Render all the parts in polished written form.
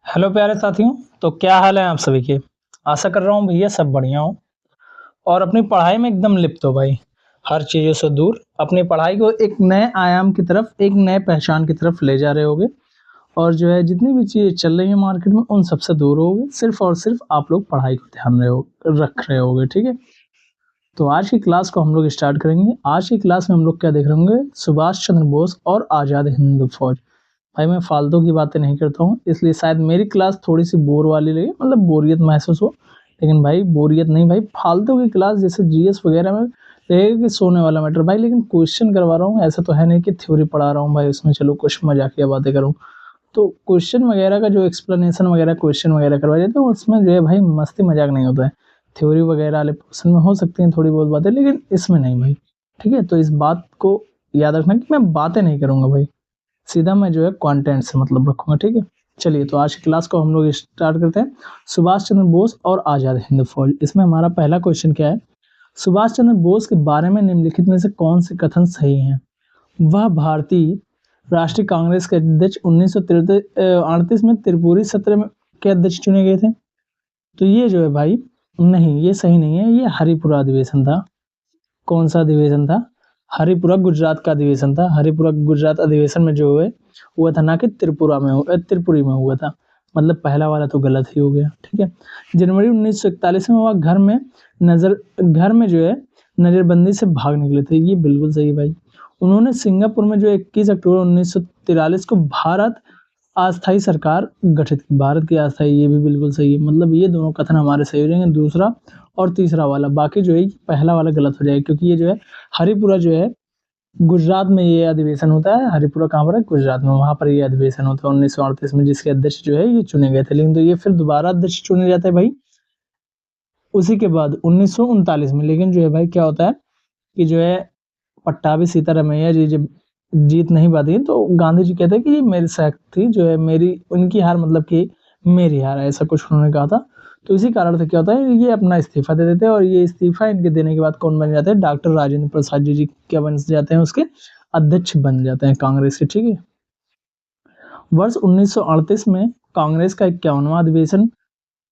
Hello प्यारे साथियों। तो क्या हाल है आप सभी के। आशा कर रहा हूँ भैया सब बढ़िया हो और अपनी पढ़ाई में एकदम लिप्त हो भाई। हर चीज़ों से दूर अपनी पढ़ाई को एक नए आयाम की तरफ, एक नए पहचान की तरफ ले जा रहे होगे और जो है जितनी भी चीज़ें चल रही हैं मार्केट में उन सबसे दूर होगे। सिर्फ और सिर्फ आप लोग पढ़ाई को ध्यान रख रहे होगे। ठीक है, तो आज की क्लास को हम लोग स्टार्ट करेंगे। आज की क्लास में हम लोग क्या देख रहे होंगे, सुभाष चंद्र बोस और आज़ाद हिंद फौज। भाई मैं फालतू की बातें नहीं करता हूँ, इसलिए शायद मेरी क्लास थोड़ी सी बोर वाली लगे, मतलब बोरियत महसूस हो। लेकिन भाई बोरियत नहीं भाई, फालतू की क्लास जैसे जीएस वगैरह में लगेगा कि सोने वाला मैटर भाई। लेकिन क्वेश्चन करवा रहा हूँ, ऐसा तो है नहीं कि थ्योरी पढ़ा रहा हूँ भाई, उसमें चलो कुछ मजाकिया बातें करूँ। तो क्वेश्चन वगैरह का जो एक्सप्लेनेशन वगैरह क्वेश्चन वगैरह करवाए जाते हैं उसमें जो है भाई मस्ती मजाक नहीं होता है। थ्योरी वगैरह वाले क्वेश्चन में हो सकती हैं थोड़ी बहुत बातें, लेकिन इसमें नहीं भाई। ठीक है, तो इस बात को याद रखना कि मैं बातें नहीं करूँगा भाई, सीधा मैं जो है कंटेंट से मतलब रखूंगा। ठीक है, चलिए तो आज की क्लास को हम लोग स्टार्ट करते हैं। सुभाष चंद्र बोस और आजाद हिंद फौज। इसमें हमारा पहला क्वेश्चन क्या है, सुभाष चंद्र बोस के बारे में निम्नलिखित में से कौन से कथन सही हैं। वह भारतीय राष्ट्रीय कांग्रेस के अध्यक्ष 1938 में त्रिपुरी सत्र में के अध्यक्ष चुने गए थे। तो ये जो है भाई नहीं, ये सही नहीं है, ये हरिपुरा अधिवेशन था। कौन सा अधिवेशन था? हरिपुरा गुजरात का अधिवेशन था। हरिपुरा गुजरात अधिवेशन में जो है हुआ था, ना कि त्रिपुरी में हुआ था। मतलब पहला वाला तो गलत ही हो गया। ठीक है, जनवरी 1941 में वह घर में जो है नजरबंदी से भाग निकले थे। ये बिल्कुल सही भाई। उन्होंने सिंगापुर में जो 21 अक्टूबर 1943 को भारत अस्थायी सरकार गठित की। भारत की अस्थायी, ये भी बिल्कुल सही है। मतलब ये दोनों कथन हमारे सही हो जाएंगे, दूसरा और तीसरा वाला। बाकी जो है पहला वाला गलत हो जाएगा, क्योंकि ये जो है हरिपुरा जो है गुजरात में ये अधिवेशन होता है। हरिपुरा कहाँ पर है? गुजरात में। वहां पर ये अधिवेशन होता है 1938 में, जिसके अध्यक्ष जो है ये चुने गए थे। लेकिन तो ये फिर दोबारा अध्यक्ष चुने जाते हैं भाई उसी के बाद 1939 में। लेकिन जो है भाई क्या होता है कि जो है पट्टाभी सीतारमैया जी जब जीत नहीं पाती तो गांधी जी कहते हैं कि ये मेरी शक्ति थी, जो है मेरी, उनकी हार मतलब कि मेरी हार, ऐसा कुछ उन्होंने कहा था। तो इसी कारण से क्या होता है, ये अपना इस्तीफा दे देते हैं और ये इस्तीफा इनके देने के बाद कौन बन जाते हैं? डॉक्टर राजेंद्र प्रसाद जी क्या बन जाते हैं? उसके अध्यक्ष बन जाते हैं कांग्रेस के। ठीक है, वर्ष 1938 में कांग्रेस का 51वां अधिवेशन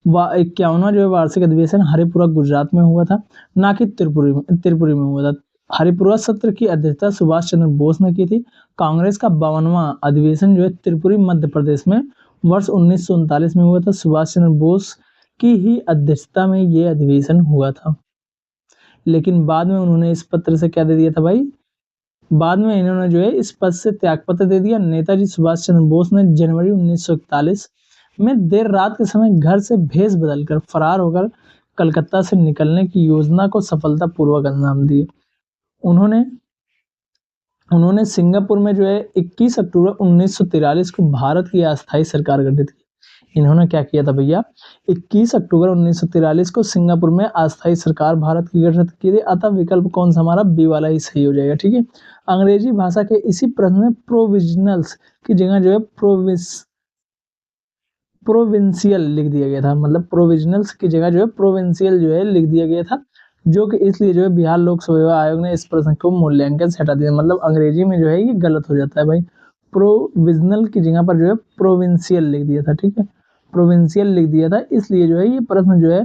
51वां जो है वार्षिक अधिवेशन हरिपुरा गुजरात में हुआ था, ना कि त्रिपुरी में हुआ था। हरिपुरा सत्र की अध्यक्षता सुभाष चंद्र बोस ने की थी। कांग्रेस का 52वां अधिवेशन जो है त्रिपुरी मध्य प्रदेश में वर्ष 1939 में हुआ था। सुभाष चंद्र बोस की ही अध्यक्षता में ये अधिवेशन हुआ था। लेकिन बाद में उन्होंने इस पत्र से क्या दे दिया था भाई, बाद में इन्होंने जो है इस पद से त्यागपत्र दे दिया। नेताजी सुभाष चंद्र बोस ने जनवरी 1941 में देर रात के समय घर से भेष बदलकर फरार होकर कलकत्ता से निकलने की योजना को सफलतापूर्वक अंजाम दिए। उन्होंने उन्होंने सिंगापुर में जो है 21 अक्टूबर 1943 को भारत की अस्थायी सरकार गठित की। इन्होंने क्या किया था भैया, 21 अक्टूबर 1943 को सिंगापुर में अस्थायी सरकार भारत की गठित की थी। अतः विकल्प कौन सा हमारा? बी वाला ही सही हो जाएगा। ठीक है, अंग्रेजी भाषा के इसी प्रश्न में प्रोविजनल्स की जगह जो है प्रोविंशियल लिख दिया गया था। मतलब प्रोविजनल्स की जगह जो है प्रोविंशियल जो है लिख दिया गया था, जो कि इसलिए जो है बिहार लोक सेवा आयोग ने इस प्रश्न को मूल्यांकन से हटा दिया। मतलब अंग्रेजी में जो है ये गलत हो जाता है भाई, प्रोविजनल की जगह पर जो है प्रोविंशियल लिख दिया था। ठीक है, प्रोविंशियल लिख दिया था, इसलिए जो है ये प्रश्न जो है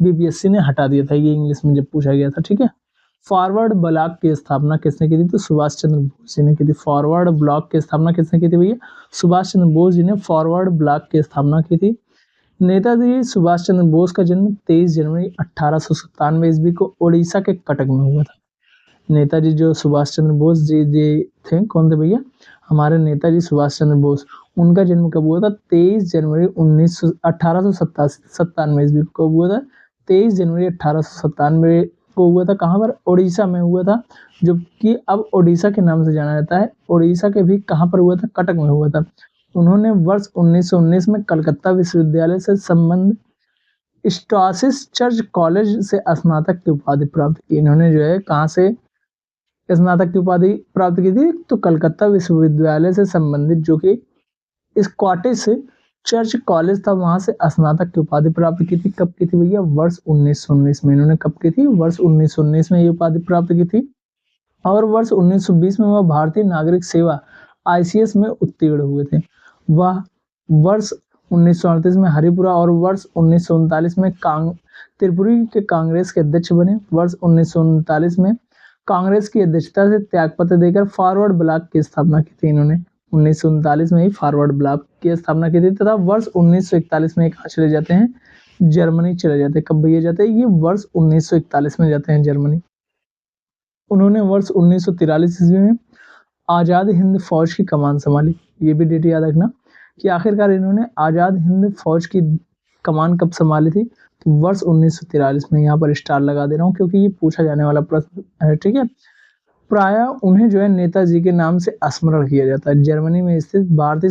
बीपीएससी ने हटा दिया था, ये इंग्लिश में जब पूछा गया था। ठीक है, फॉरवर्ड ब्लॉक की स्थापना किसने की थी? तो सुभाष चंद्र बोस जी ने की थी। फॉरवर्ड ब्लॉक की स्थापना किसने की थी भैया? सुभाष चंद्र बोस जी ने फॉरवर्ड ब्लॉक की स्थापना की थी। नेताजी सुभाष चंद्र बोस का जन्म 23 जनवरी 1897 ईस्वी को उड़ीसा के कटक में हुआ था। नेताजी जो सुभाष चंद्र बोस जी थे, कौन थे भैया? हमारे नेताजी सुभाष चंद्र बोस। उनका जन्म कब हुआ था? 23 जनवरी 1897 ईस्वी को हुआ था। 23 जनवरी 1897 को हुआ था। कहाँ पर? उड़ीसा में हुआ था, जो कि अब उड़ीसा के नाम से जाना जाता है। उड़ीसा के भी कहाँ पर हुआ था? कटक में हुआ था। उन्होंने वर्ष 1919 में कलकत्ता विश्वविद्यालय से संबंध स्टॉसिस चर्च कॉलेज से स्नातक की उपाधि प्राप्त की। इन्होंने जो है कहाँ से स्नातक की उपाधि प्राप्त की थी? तो कलकत्ता विश्वविद्यालय से संबंधित जो कि स्कॉटिश चर्च कॉलेज था, वहां से स्नातक की उपाधि प्राप्त की थी। कब की थी भैया? वर्ष 1919 में। इन्होंने कब की थी? वर्ष 1919 में ये उपाधि प्राप्त की थी। और वर्ष 1920 में वह भारतीय नागरिक सेवा आईसीएस में उत्तीर्ण हुए थे। वह वर्ष 1938 में हरिपुरा और वर्ष 1939 में त्रिपुरी के कांग्रेस के अध्यक्ष बने। वर्ष 1939 में कांग्रेस की अध्यक्षता से त्यागपत्र देकर फॉरवर्ड ब्लॉक की स्थापना की थी इन्होंने। 1939 में ही फॉरवर्ड ब्लॉक की स्थापना की थी तथा वर्ष 1941 में कहाँ चले जाते हैं, जर्मनी चले जाते हैं। कब भैया जाते हैं, ये वर्ष 1941 में जाते हैं जर्मनी। उन्होंने वर्ष 1943 ईस्वी में आजाद हिंद फौज की कमान संभाली। ये भी डेट याद रखना कि आखिरकार इन्होंने आजाद हिंद फौज की कमान कब संभाली थी, तो वर्ष 1943 में। यहाँ पर स्टार लगा दे रहा हूँ क्योंकि ये पूछा जाने वाला प्रश्न है, ठीक है। प्राय उन्हें जो है नेताजी के नाम से स्मरण किया जाता है। जर्मनी में स्थित भारतीय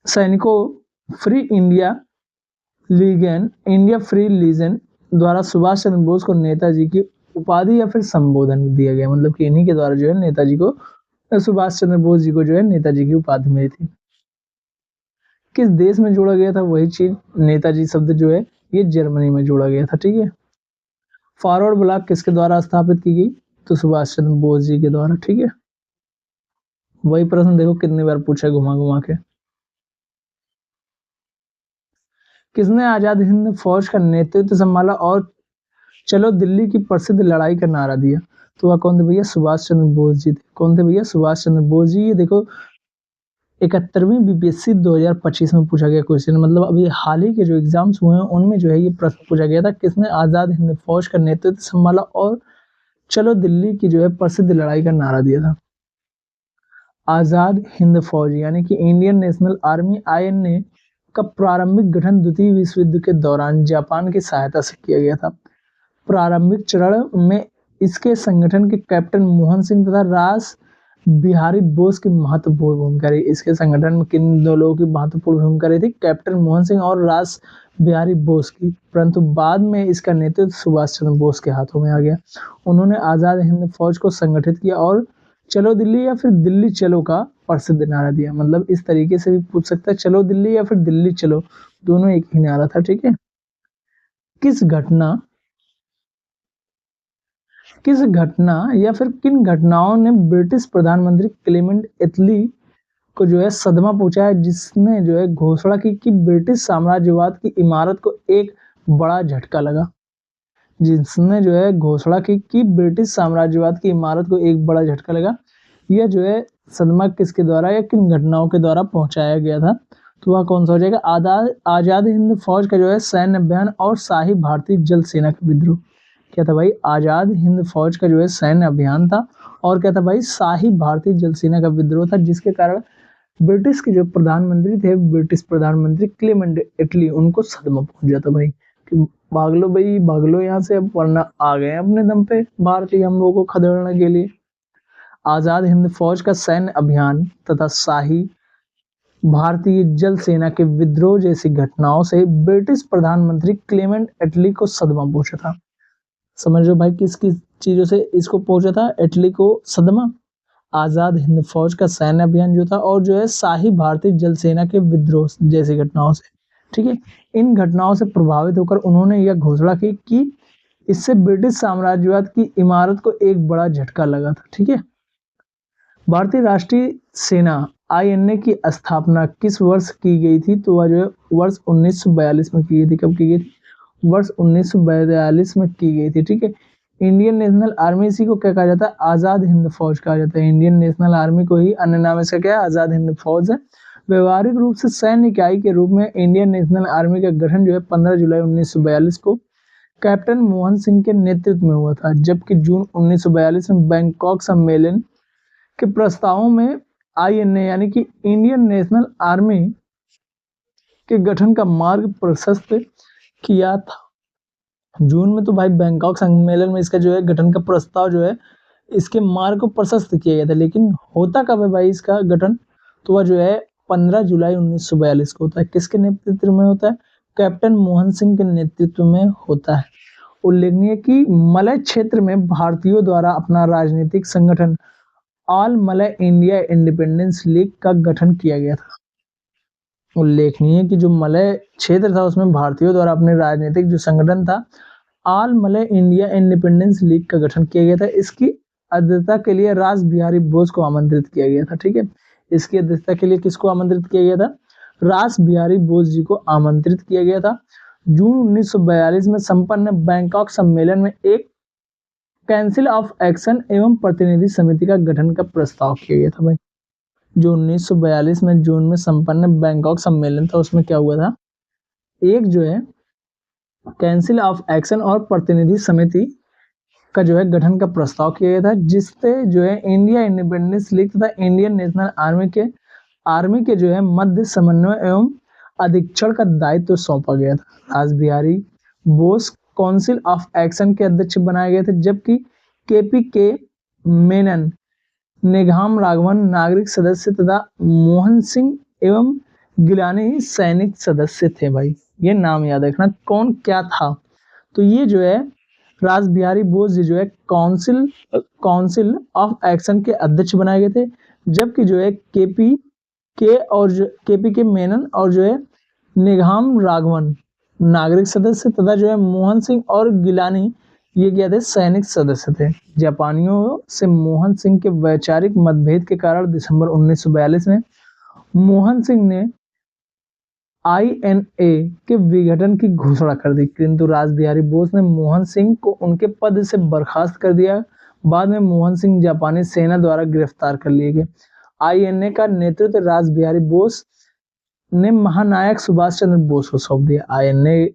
सैनिकों फ्री इंडिया फ्री लीजन द्वारा सुभाष चंद्र बोस को नेताजी की उपाधि या फिर संबोधन दिया गया। मतलब कि इन्हीं के द्वारा जो है नेताजी को, सुभाष चंद्र बोस जी को जो है नेताजी की उपाधि मिली थी। किस देश में जोड़ा गया था, वही चीज नेताजी शब्द जो है ये जर्मनी में जोड़ा गया था, ठीक है। फॉरवर्ड ब्लॉक किसके द्वारा स्थापित की गई, तो सुभाष चंद्र बोस जी के द्वारा, ठीक है। वही प्रश्न देखो कितनी बार पूछा है घुमा घुमा के। किसने आजाद हिंद फौज का नेतृत्व संभाला और चलो दिल्ली की प्रसिद्ध लड़ाई का नारा दिया, तो वह कौन थे भैया, सुभाष चंद्र बोस जी थे। कौन थे भैया, सुभाष चंद्र बोस जी। ये देखो 71वीं बीपीएससी 2025 में पूछा गया क्वेश्चन, मतलब अभी हाल ही के जो एग्जाम्स हुए हैं उनमें जो है ये प्रश्न पूछा गया था, किसने आजाद हिंद फौज का नेतृत्व संभाला और चलो दिल्ली की जो है प्रसिद्ध लड़ाई का नारा दिया था। आजाद हिंद फौज यानी कि इंडियन नेशनल आर्मी INA का प्रारंभिक गठन द्वितीय विश्व युद्ध के दौरान जापान की सहायता से किया गया था। प्रारंभिक चरण में इसके संगठन के कैप्टन मोहन सिंह तथा रास बिहारी बोस की महत्वपूर्ण भूमिका रही। इसके संगठन में किन दो लोगों की महत्वपूर्ण भूमिका रही थी, कैप्टन मोहन सिंह और रास बिहारी बोस की। परंतु बाद में इसका नेतृत्व सुभाष चंद्र बोस के हाथों में आ गया। उन्होंने आजाद हिंद फौज को संगठित किया और चलो दिल्ली या फिर दिल्ली चलो का प्रसिद्ध नारा दिया। मतलब इस तरीके से भी पूछ सकता है, चलो दिल्ली या फिर दिल्ली चलो, दोनों एक ही नारा था, ठीक है। किस घटना या फिर किन घटनाओं ने ब्रिटिश प्रधानमंत्री क्लेमेंट एटली को जो है सदमा पहुंचाया, जिसने जो है घोषणा की कि ब्रिटिश साम्राज्यवाद की इमारत को एक बड़ा झटका लगा। जिसने जो है घोषणा की कि ब्रिटिश साम्राज्यवाद की इमारत को एक बड़ा झटका लगा, यह जो है सदमा किसके द्वारा या किन घटनाओं के द्वारा पहुंचाया गया था, तो वह कौन सा हो जाएगा, आजाद हिंद फौज का जो है सैन्य अभियान और शाही भारतीय जल सेना का विद्रोह। क्या था भाई, आजाद हिंद फौज का जो है सैन्य अभियान था और क्या था भाई, शाही भारतीय जल सेना का विद्रोह था, जिसके कारण ब्रिटिश के जो प्रधानमंत्री थे, ब्रिटिश प्रधानमंत्री क्लेमेंट एटली, उनको सदमा पहुंच जाता भाई कि भाग लो भाई, भाग लो यहाँ से, अब वरना आ गए अपने दम पे भारतीय हम लोगों को खदेड़ने के लिए। आजाद हिंद फौज का सैन्य अभियान तथा शाही भारतीय जल सेना के विद्रोह जैसी घटनाओं से ब्रिटिश प्रधानमंत्री क्लेमेंट एटली को सदमा पहुंचा था। समझ लो भाई किस किस चीजों से इसको पहुंचा था एटली को सदमा, आजाद हिंद फौज का सैन्य अभियान जो था और जो है शाही भारतीय जल सेना के विद्रोह जैसी घटनाओं से, ठीक है। इन घटनाओं से प्रभावित होकर उन्होंने यह घोषणा की कि इससे ब्रिटिश साम्राज्यवाद की इमारत को एक बड़ा झटका लगा था, ठीक है। भारतीय राष्ट्रीय सेना INA की स्थापना किस वर्ष की गई थी, तो वह जो है वर्ष 1942 में की गई थी। कब की गई थी, वर्ष 1942 में की गई थी, ठीक है। इंडियन नेशनल आर्मी, इसी को क्या कहा जाता है, आजाद हिंद फौज कहा जाता है। इंडियन नेशनल आर्मी को ही अन्य नाम इसका क्या है, आजाद हिंद फौज है। व्यवहारिक रूप से सैन्य इकाई के रूप में इंडियन नेशनल आर्मी का गठन जो है 15 जुलाई 1942 को कैप्टन मोहन सिंह के नेतृत्व में हुआ था, जबकि जून 1942 में बैंकॉक सम्मेलन के प्रस्तावों में INA यानी कि इंडियन नेशनल आर्मी के गठन का मार्ग प्रशस्त किया था। जून में तो भाई बैंकॉक सम्मेलन में इसका जो है गठन का प्रस्ताव जो है इसके मार्ग को प्रशस्त किया गया था, लेकिन होता कब है भाई इसका गठन, तो वह जो है 15 जुलाई 1942 को होता है। किसके नेतृत्व में होता है, कैप्टन मोहन सिंह के नेतृत्व में होता है। उल्लेखनीय कि मलय क्षेत्र में भारतीयों द्वारा अपना राजनीतिक संगठन all Malay India independence league का गठन किया गया था। उल्लेखनीय कि जो मलय क्षेत्र था उसमें भारतीयों द्वारा अपने राजनीतिक जो संगठन था all Malay India independence league का गठन किया गया था। इसकी अध्यक्षता के लिए रास बिहारी बोस को आमंत्रित किया गया था, ठीक है। इसकी अध्यक्षता के लिए किसको आमंत्रित किया गया था, रास बिहारी बोस जी को आमंत्रित किया गया था। जून 1942 में संपन्न बैंकॉक सम्मेलन में एक कैंसिल ऑफ एक्शन एवं प्रतिनिधि समिति का गठन का प्रस्ताव किया गया था भाई। जो 1942 में जून में संपन्न बैंकॉक सम्मेलन था उसमें क्या हुआ था, एक जो है कैंसिल ऑफ एक्शन और प्रतिनिधि समिति का जो है गठन का प्रस्ताव किया गया था, जिससे जो है इंडिया इंडिपेंडेंस लीग तथा इंडियन नेशनल आर्मी के जो है मध्य समन्वय एवं अधीक्षण का दायित्व सौंपा गया था। रास Bihari Bose council of action के अध्यक्ष बनाए गए थे, जबकि केपी के मेनन, निघाम राघवन नागरिक सदस्य तथा मोहन सिंह एवं गिलानी सैनिक सदस्य थे भाई। ये नाम याद रखना कौन क्या था। तो ये जो है रास बिहारी बोस जी जो है काउंसिल ऑफ एक्शन के अध्यक्ष बनाए गए थे, जबकि जो है केपी के मेनन और जो है निघाम राघवन नागरिक सदस्य तथा जो है मोहन सिंह और गिलानी ये क्या थे, सैनिक सदस्य थे। जापानियों से मोहन सिंह के वैचारिक मतभेद के कारण दिसंबर 1942 में मोहन सिंह ने आईएनए के विघटन की घोषणा कर दी, किंतु रास बिहारी बोस ने मोहन सिंह को उनके पद से बर्खास्त कर दिया। बाद में मोहन सिंह जापानी सेना द्वारा गिरफ्तार कर लिए गए। आईएनए का नेतृत्व रास बिहारी बोस ने महानायक सुभाष चंद्र बोस को सौंप दिया। आईएनए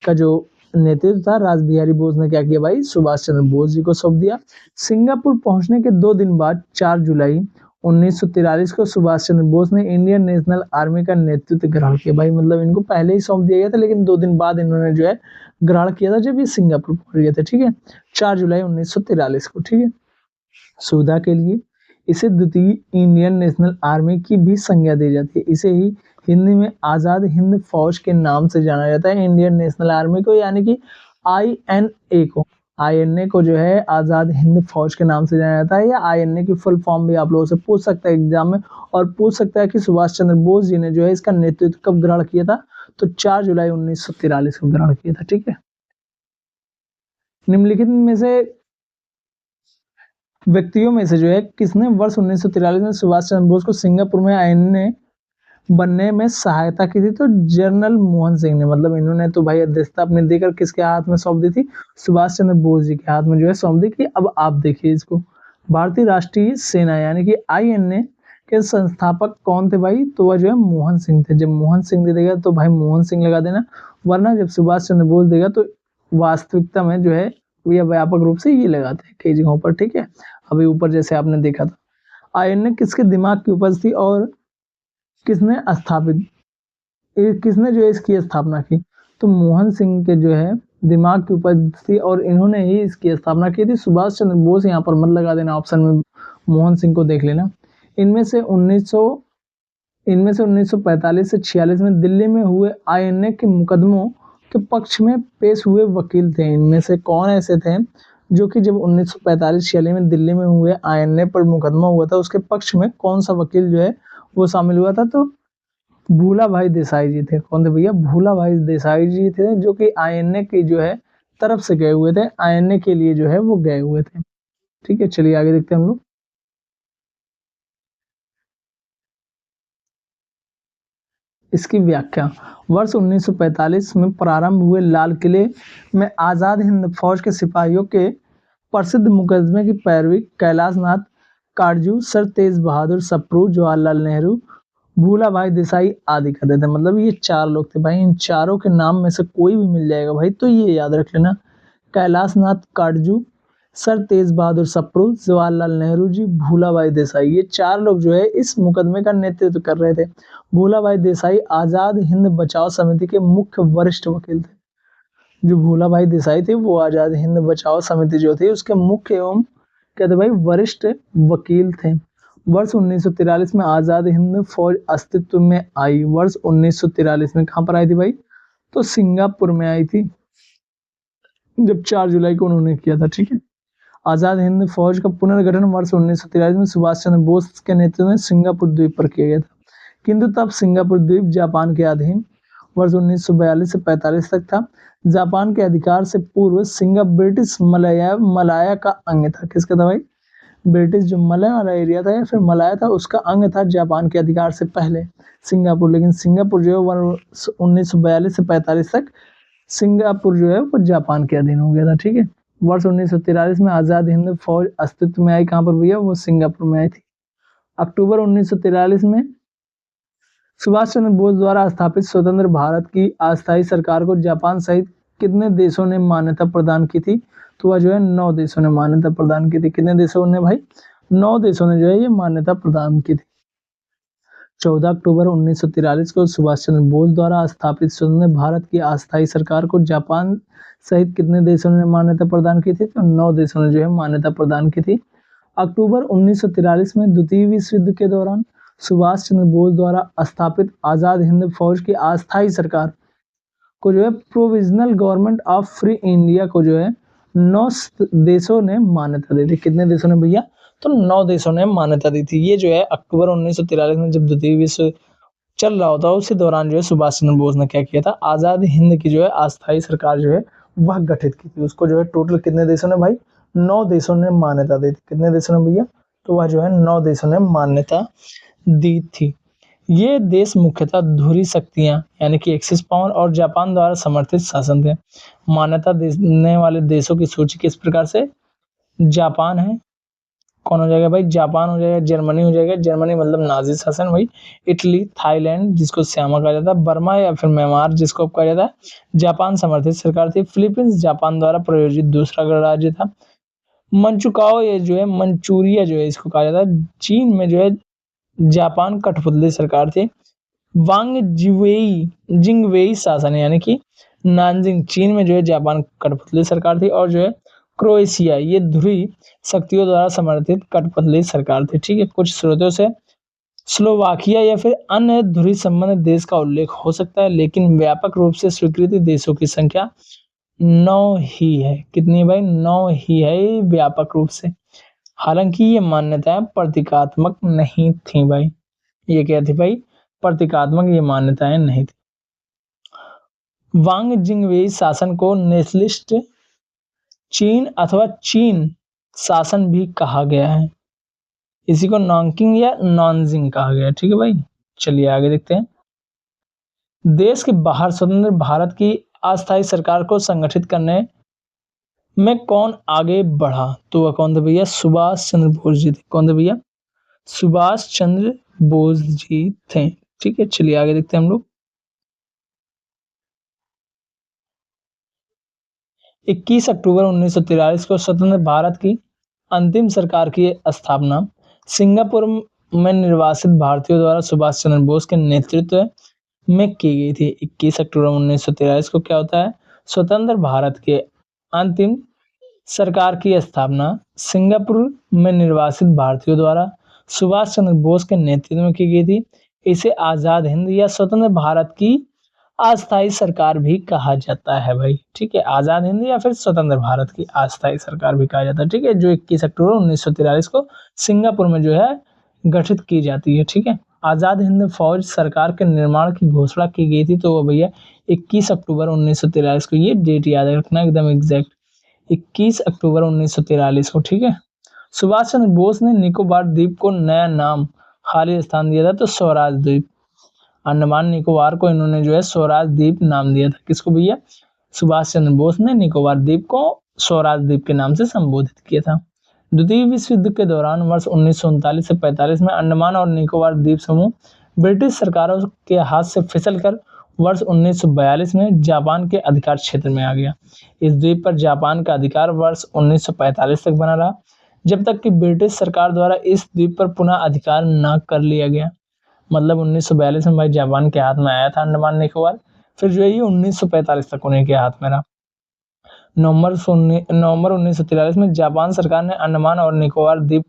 का जो नेतृत्व था रास बिहारी बोस ने क्या किया भाई, सुभाष चंद्र बोस जी को सौंप दिया। सिंगापुर पहुंचने के 2 दिन बाद 4 जुलाई 1943 को सुभाष चंद्र बोस ने इंडियन नेशनल आर्मी का नेतृत्व ग्रहण किया भाई। मतलब इनको पहले ही सौंप दिया गया था, लेकिन 2 दिन बाद इन्होंने जो है ग्रहण किया था जब ये सिंगापुर पहुंच गए थे। ठीक है, 4 जुलाई 1943 को। ठीक है, सुविधा के लिए इसे द्वितीय इंडियन नेशनल आर्मी की भी संज्ञा दी जाती है। इसे ही हिंदी में आजाद हिंद फौज के नाम से जाना जाता है, इंडियन नेशनल आर्मी को, यानी कि आईएनए को जो है आजाद हिंद फौज के नाम से जाना जाता है। या आईएनए की फुल फॉर्म भी आप लोगों से पूछ सकता है एग्जाम में, और पूछ सकता है कि सुभाष चंद्र बोस जी ने जो है इसका नेतृत्व कब ग्रहण किया था, तो 4 जुलाई 1943 को ग्रहण किया था। ठीक है, निम्नलिखित में से व्यक्तियों में से जो है किसने वर्ष 1943 में सुभाष चंद्र बोस को सिंगापुर में आईएनए बनने में सहायता की थी, तो जनरल मोहन सिंह ने। मतलब इन्होंने तो भाई अध्यक्षता अपने देकर किसके हाथ में सौंप दी थी, सुभाष चंद्र बोस जी के हाथ में जो है सौंप दी थी। अब आप देखिए इसको, भारतीय राष्ट्रीय सेना यानी कि आईएनए के संस्थापक कौन थे भाई, तो वह जो है मोहन सिंह थे। जब मोहन सिंह दे देगा तो भाई मोहन सिंह लगा देना, वरना जब सुभाष चंद्र बोस देगा तो वास्तविकता में जो है यह व्यापक रूप से ये लगाते हैं कई जगहों पर। ठीक है, अभी ऊपर जैसे आपने देखा था। आईएनए किसके दिमाग की उपज थी और किसने जो है इसकी स्थापना की, तो मोहन सिंह के जो है दिमाग की उपज थी और इन्होंने ही इसकी स्थापना की थी। सुभाष चंद्र बोस यहाँ पर मत लगा देना ऑप्शन में, मोहन सिंह को देख लेना। इनमें से 1945 से 46 में दिल्ली में हुए आईएनए के मुकदमों के पक्ष में पेश हुए वकील थे। इनमें से कौन ऐसे थे जो कि जब 1945-46 में दिल्ली में हुए आईएनए पर मुकदमा हुआ था उसके पक्ष में कौन सा वकील जो है वो शामिल हुआ था, तो भूला भाई देसाई जी थे। कौन थे भैया, भूला भाई देसाई जी थे, जो कि आईएनए की जो है तरफ से गए हुए थे, आईएनए के लिए जो है वो गए हुए थे। ठीक है, चलिए आगे देखते हैं हम लोग। इसकी व्याख्या, वर्ष 1945 में प्रारंभ हुए लाल किले में आजाद हिंद फौज के सिपाहियों के प्रसिद्ध मुकदमे की पैरवी कैलाशनाथ काटजू, सर तेज बहादुर सप्रू, जवाहरलाल नेहरू, भूला भाई देसाई आदि करते थे। मतलब ये 4 लोग थे भाई। इन चारों के नाम में से कोई भी मिल जाएगा भाई, तो ये याद रख लेना, कैलाशनाथ काटजू, सर तेज बहादुर सप्रू, जवाहरलाल नेहरू जी, भूला भाई देसाई। ये 4 लोग जो है इस मुकदमे का नेतृत्व कर रहे थे। भूला भाई देसाई आजाद हिंद बचाओ समिति के मुख्य वरिष्ठ वकील थे। जो भूला भाई देसाई थे वो आजाद हिंद बचाओ समिति जो थी उसके मुख्य एवं क्या थे भाई, वरिष्ठ वकील थे। वर्ष 1943 में आजाद हिंद फौज अस्तित्व में आई। वर्ष 1943 में कहां पर आई थी भाई, तो सिंगापुर में आई थी, जब 4 जुलाई को उन्होंने किया था। ठीक है, आजाद हिंद फौज का पुनर्गठन वर्ष 1943 में सुभाष चंद्र बोस के नेतृत्व में सिंगापुर द्वीप पर किया गया था, किंतु तब सिंगापुर द्वीप जापान के अधीन वर्ष 1942 से 45 तक था। जापान के अधिकार से पूर्व सिंगापुर ब्रिटिश मलाया का अंग था। किसका था भाई, ब्रिटिश जो मलय वाला एरिया था या फिर मलाया था उसका अंग था जापान के अधिकार से पहले सिंगापुर। लेकिन सिंगापुर जो है वर्ष 1942 से 45 तक सिंगापुर जो है वो जापान के अधीन हो गया था। ठीक है, वर्ष 1943 में आजाद हिंद फौज अस्तित्व में आई। कहाँ पर भैया? वो सिंगापुर में आई थी। अक्टूबर 1943 में सुभाष चंद्र बोस द्वारा स्थापित स्वतंत्र भारत की अस्थायी सरकार को जापान सहित कितने देशों ने मान्यता प्रदान की थी? तो वह जो है 9 देशों ने मान्यता प्रदान की थी। कितने देशों ने भाई? 9 देशों ने जो है ये मान्यता प्रदान की थी। 14 अक्टूबर 1943 को सुभाष चंद्र बोस द्वारा स्थापित स्वतंत्र भारत की अस्थायी सरकार को जापान सहित कितने देशों ने मान्यता प्रदान की थी? तो 9 देशों ने जो है मान्यता प्रदान की थी। अक्टूबर 1943 में द्वितीय विश्व युद्ध के दौरान सुभाष चंद्र बोस द्वारा स्थापित आजाद हिंद फौज की अस्थायी सरकार को जो है provisional government of free India को जो है 9 देशों ने मान्यता दी थी। कितने देशों ने भैया? तो 9 देशों ने मान्यता दी थी। ये जो है अक्टूबर 1943 में जब द्वितीय विश्व चल रहा होता उसी दौरान जो है सुभाष चंद्र बोस ने क्या किया था? आजाद हिंद की जो है अस्थायी सरकार जो है वह गठित की थी। उसको जो है टोटल कितने देशों ने भाई? 9 देशों ने मान्यता दी थी। कितने देशों ने भैया? तो वह जो है 9 देशों ने मान्यता दी थी। ये देश मुख्यतः धुरी शक्तियां यानी कि एक्सिस पावर और जापान द्वारा समर्थित शासन थे। मान्यता देने वाले देशों की सूची किस प्रकार से? जापान है, कौन हो जाएगा भाई? जापान हो जाएगा, जर्मनी हो जाएगा, जर्मनी मतलब नाजी शासन भाई, इटली, थाईलैंड जिसको श्यामा कहा जाता है, बर्मा या फिर म्यांमार जिसको कहा जाता है जापान समर्थित सरकार थी, फिलीपींस जापान द्वारा प्रायोजित दूसरा गणराज्य था, मंचुकाओ ये जो है मंचूरिया जो है इसको कहा जाता है, चीन में जो है जापान कठपुतली सरकार थी, वांग जिंगवेई शासन यानी कि नानजिंग चीन में जो है जापान कठपुतली सरकार थी, और जो है क्रोएशिया ये ध्रुवी शक्तियों द्वारा समर्थित कठपुतली सरकार थी। ठीक है, कुछ स्रोतों से स्लोवाकिया या फिर अन्य ध्रुवी संबंधित देश का उल्लेख हो सकता है, लेकिन व्यापक रूप से स्वीकृत देशों की संख्या 9 ही है। कितनी भाई? 9 ही है व्यापक रूप से। हालांकि ये मान्यताएं प्रतीकात्मक नहीं थी भाई। ये क्या थी भाई? प्रतीकात्मक ये मान्यताएं नहीं थी। वांग जिंगवेई शासन को नेशनलिस्ट चीन अथवा चीन शासन भी कहा गया है। इसी को नॉन्किंग या नॉनजिंग कहा गया है। ठीक है भाई, चलिए आगे देखते हैं। देश के बाहर स्वतंत्र भारत की अस्थायी सरकार को संगठित करने में कौन आगे बढ़ा? तो वह कौन थे भैया? सुभाष चंद्र बोस जी थे। कौन थे भैया? सुभाष चंद्र बोस जी थे। ठीक है, चलिए आगे देखते हैं हम लोग। 21 अक्टूबर 1943 को स्वतंत्र भारत की अंतिम सरकार की स्थापना सिंगापुर में निर्वासित भारतीयों द्वारा सुभाष चंद्र बोस के नेतृत्व में की गई थी। 21 अक्टूबर 1943 को क्या होता है? स्वतंत्र भारत के अंतिम सरकार की स्थापना सिंगापुर में निर्वासित भारतीयों द्वारा सुभाष चंद्र बोस के नेतृत्व में की गई थी। इसे आजाद हिंद या स्वतंत्र भारत की अस्थायी सरकार भी कहा जाता है भाई। ठीक है, आजाद हिंद या फिर स्वतंत्र भारत की अस्थायी सरकार भी कहा जाता है। ठीक है, जो 21 अक्टूबर 1943 को सिंगापुर में जो है गठित की जाती है। ठीक है, आजाद हिंद फौज सरकार के निर्माण की घोषणा की गई थी, तो वो भैया 21 अक्टूबर 1943 को, ये डेट याद रखना एकदम एग्जैक्ट, 21 अक्टूबर 1943 को। ठीक है, सुभाष चंद्र बोस ने निकोबार द्वीप को नया नाम खाली स्थान दिया था, तो स्वराज द्वीप। अंडमान निकोबार को इन्होंने जो है स्वराज द्वीप नाम दिया था। किसको भैया? सुभाष चंद्र बोस ने निकोबार द्वीप को स्वराज द्वीप के नाम से संबोधित किया था। द्वितीय विश्व युद्ध के दौरान वर्ष 1939 से 45 में अंडमान और निकोबार द्वीप समूह ब्रिटिश सरकारों के हाथ से फिसलकर वर्ष 1942 में जापान के अधिकार क्षेत्र में आ गया। इस द्वीप पर जापान का अधिकार वर्ष 1945 तक बना रहा, जब तक कि ब्रिटिश सरकार द्वारा इस द्वीप पर पुनः अधिकार न कर लिया गया। मतलब 1942 में भाई जापान के हाथ में आया था अंडमान निकोबार, फिर जो है ये 1945 तक उन्हीं के हाथ में रहा। नवंबर 1943 में जापान सरकार ने अंडमान और निकोबार द्वीप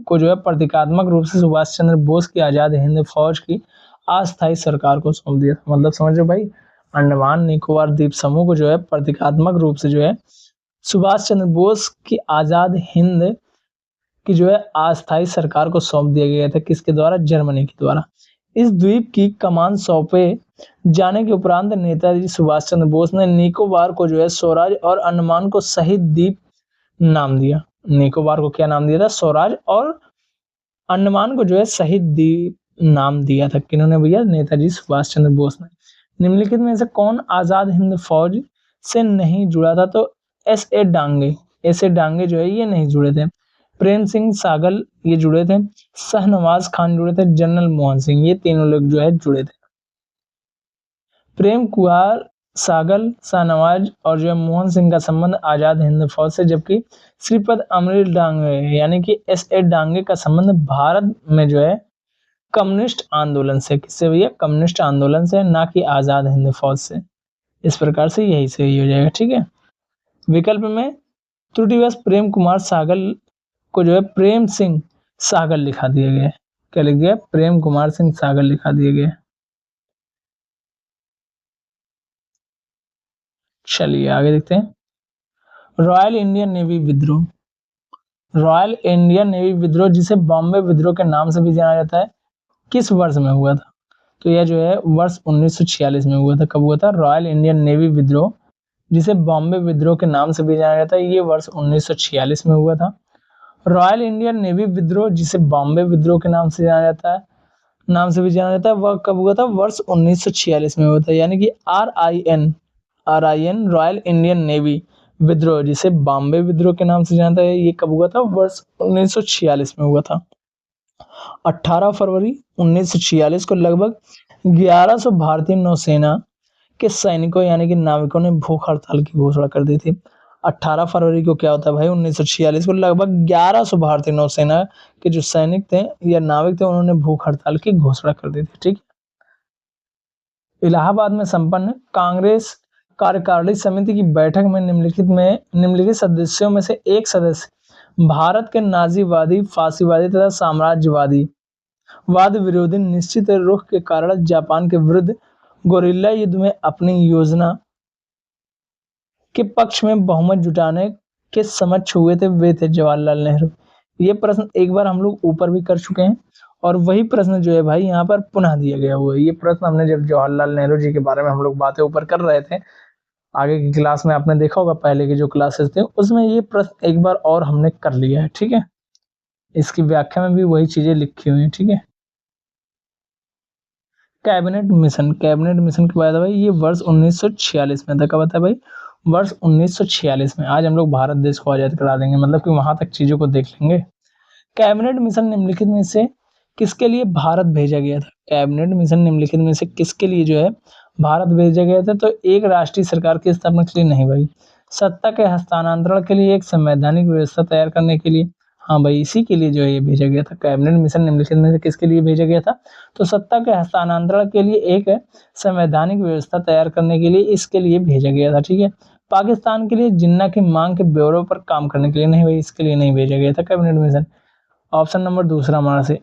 को जो है प्रतीकात्मक रूप से सुभाष चंद्र बोस की आजाद हिंद फौज की अस्थायी सरकार को सौंप दिया। मतलब समझो भाई, अंडमान निकोबार द्वीप समूह को जो है प्रतीकात्मक रूप से जो है सुभाष चंद्र बोस की आजाद हिंद की जो है अस्थायी सरकार को सौंप दिया गया था। किसके द्वारा? जर्मनी के द्वारा। इस द्वीप की कमान सौंपे जाने के उपरांत नेताजी सुभाष चंद्र बोस ने निकोबार को जो है स्वराज और अंडमान को शहीद द्वीप नाम दिया। निकोबार को क्या नाम दिया था? स्वराज। और अंडमान को जो है शहीद द्वीप नाम दिया था। किन्होंने भैया? नेताजी सुभाष चंद्र बोस ने। निम्नलिखित में से कौन आजाद हिंद फौज से नहीं जुड़ा था? तो S A Dange. S A Dange जो है ये नहीं जुड़े थे। प्रेम सिंह सागल ये जुड़े थे। शाहनवाज खान जुड़े थे। जनरल मोहन सिंह, ये तीनों लोग जो है जुड़े थे। प्रेम कुमार सागल, शाहनवाज और जो है मोहन सिंह का संबंध आजाद हिंद फौज से, जबकि श्रीपद अमृत डांगे यानी कि एस ए डांगे का संबंध भारत में जो है कम्युनिस्ट आंदोलन से। किससे भैया? कम्युनिस्ट आंदोलन से, ना कि आजाद हिंद फौज से। इस प्रकार से यही सही हो जाएगा। ठीक है। विकल्प में त्रुटिवश प्रेम कुमार सागल को जो है प्रेम सिंह सागल लिखा दिया गया है। क्या लिख दिया? प्रेम कुमार सिंह सागल लिखा दिया गया है। चलिए आगे देखते हैं। रॉयल इंडियन नेवी विद्रोह। रॉयल इंडियन नेवी विद्रोह, जिसे बॉम्बे विद्रोह के नाम से भी जाना जाता है, किस वर्ष में हुआ था? तो यह जो है वर्ष 1946 में हुआ था। कब हुआ था? रॉयल इंडियन नेवी विद्रोह, जिसे बॉम्बे विद्रोह के नाम से भी जाना जाता है, ये वर्ष 1946 में हुआ था। रॉयल इंडियन नेवी विद्रोह, जिसे बॉम्बे विद्रोह के नाम से जाना जाता है, नाम से भी जाना जाता है, वह कब हुआ था? वर्ष 1946 में हुआ था। यानी कि RIN रॉयल इंडियन नेवी विद्रोह, जिसे बॉम्बे विद्रोह के नाम से जानता है, ये कब हुआ था? वर्ष 1946 में हुआ था। 18 फरवरी 1946 को लगभग 1100 भारतीय नौसेना के सैनिकों यानी कि नाविकों ने भूख हड़ताल की घोषणा कर दी थी। 18 फरवरी को क्या होता है भाई? 1946 को लगभग 1100 भारतीय नौसेना के जो सैनिक थे या नाविक थे, उन्होंने भूख हड़ताल की घोषणा कर दी थी। ठीक। इलाहाबाद में संपन्न कांग्रेस कार्यकारिणी समिति की बैठक में निम्नलिखित सदस्यों में से एक सदस्य भारत के नाजीवादी, फासीवादी तथा साम्राज्यवादी वाद विरोधी निश्चित रुख के कारण जापान के विरुद्ध गोरिल्ला युद्ध में अपनी योजना के पक्ष में बहुमत जुटाने के समक्ष हुए थे, वे थे जवाहरलाल नेहरू। ये प्रश्न एक बार हम लोग ऊपर भी कर चुके हैं और वही प्रश्न जो है भाई यहाँ पर पुनः दिया गया हुआ है। ये प्रश्न हमने जब जवाहरलाल नेहरू जी के बारे में हम लोग बातें ऊपर कर रहे थे, आगे की क्लास में आपने देखा होगा, पहले की जो क्लासेस थे उसमें ये प्रश्न एक बार और हमने कर लिया है। ठीक है। इसकी व्याख्या में भी वही चीजें लिखी हुई हैं। ठीक है। Cabinet mission. कैबिनेट मिशन के बाद भाई ये वर्ष 1946 में था। कब था भाई? वर्ष 1946 में। आज हम लोग भारत देश को आजाद करा देंगे, मतलब कि वहां तक चीजों को देख लेंगे। कैबिनेट मिशन निम्नलिखित में से किसके लिए भारत भेजा गया था? कैबिनेट मिशन निम्नलिखित में से किसके लिए जो है भारत भेजा गया था? तो एक राष्ट्रीय सरकार की स्थापना के लिए नहीं भाई, सत्ता के हस्तांतरण के लिए, एक संवैधानिक व्यवस्था तैयार करने के लिए। हाँ भाई, इसी के लिए जो है ये भेजा गया था। कैबिनेट मिशन निम्नलिखित में से किसके लिए भेजा गया था? तो सत्ता के हस्तांतरण के लिए, एक संवैधानिक व्यवस्था तैयार करने के लिए, इसके लिए भेजा गया था। ठीक है। पाकिस्तान के लिए जिन्ना की मांग के ब्यौरे पर काम करने के लिए नहीं भाई, इसके लिए नहीं भेजा गया था कैबिनेट मिशन। ऑप्शन नंबर दूसरा हमारा से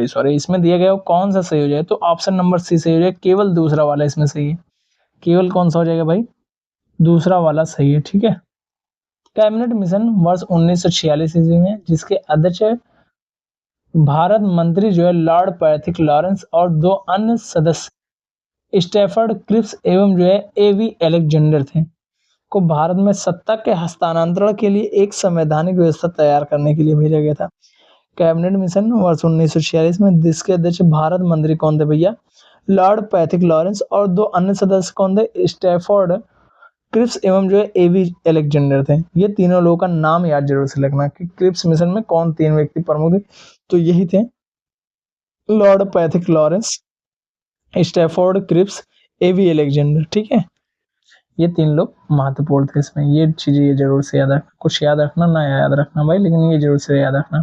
सॉरी इसमें दिया गया कौन सा सही हो जाए? तो ऑप्शन नंबर सी सही हो जाए। केवल दूसरा वाला इसमें सही है। केवल कौन सा हो जाएगा भाई? दूसरा वाला सही है। ठीक है। कैबिनेट मिशन वर्ष 1946 ईस्वी में, जिसके अध्यक्ष भारत मंत्री जो है लॉर्ड पैथिक लॉरेंस और दो अन्य सदस्य स्टैफर्ड क्रिप्स एवं जो है एवी अलेक्जेंडर थे, को भारत में सत्ता के हस्तांतरण के लिए एक संवैधानिक व्यवस्था तैयार करने के लिए भेजा गया था। कैबिनेट मिशन वर्ष 1946 में, जिसके अध्यक्ष भारत मंत्री कौन थे भैया? लॉर्ड पैथिक लॉरेंस और दो अन्य सदस्य कौन थे? स्टैफर्ड क्रिप्स एवं जो है एवी अलेक्जेंडर थे। ये तीनों लोगों का नाम याद जरूर से रखना कि क्रिप्स मिशन में कौन तीन व्यक्ति प्रमुख थे। तो यही थे Lord Pethick Lawrence, Stafford Cripps, A V Alexander. ठीक है। ये तीन लोग महत्वपूर्ण थे इसमें। ये चीजें ये जरूर से याद रखना, कुछ याद रखना ना याद रखना भाई, लेकिन ये जरूर से याद रखना।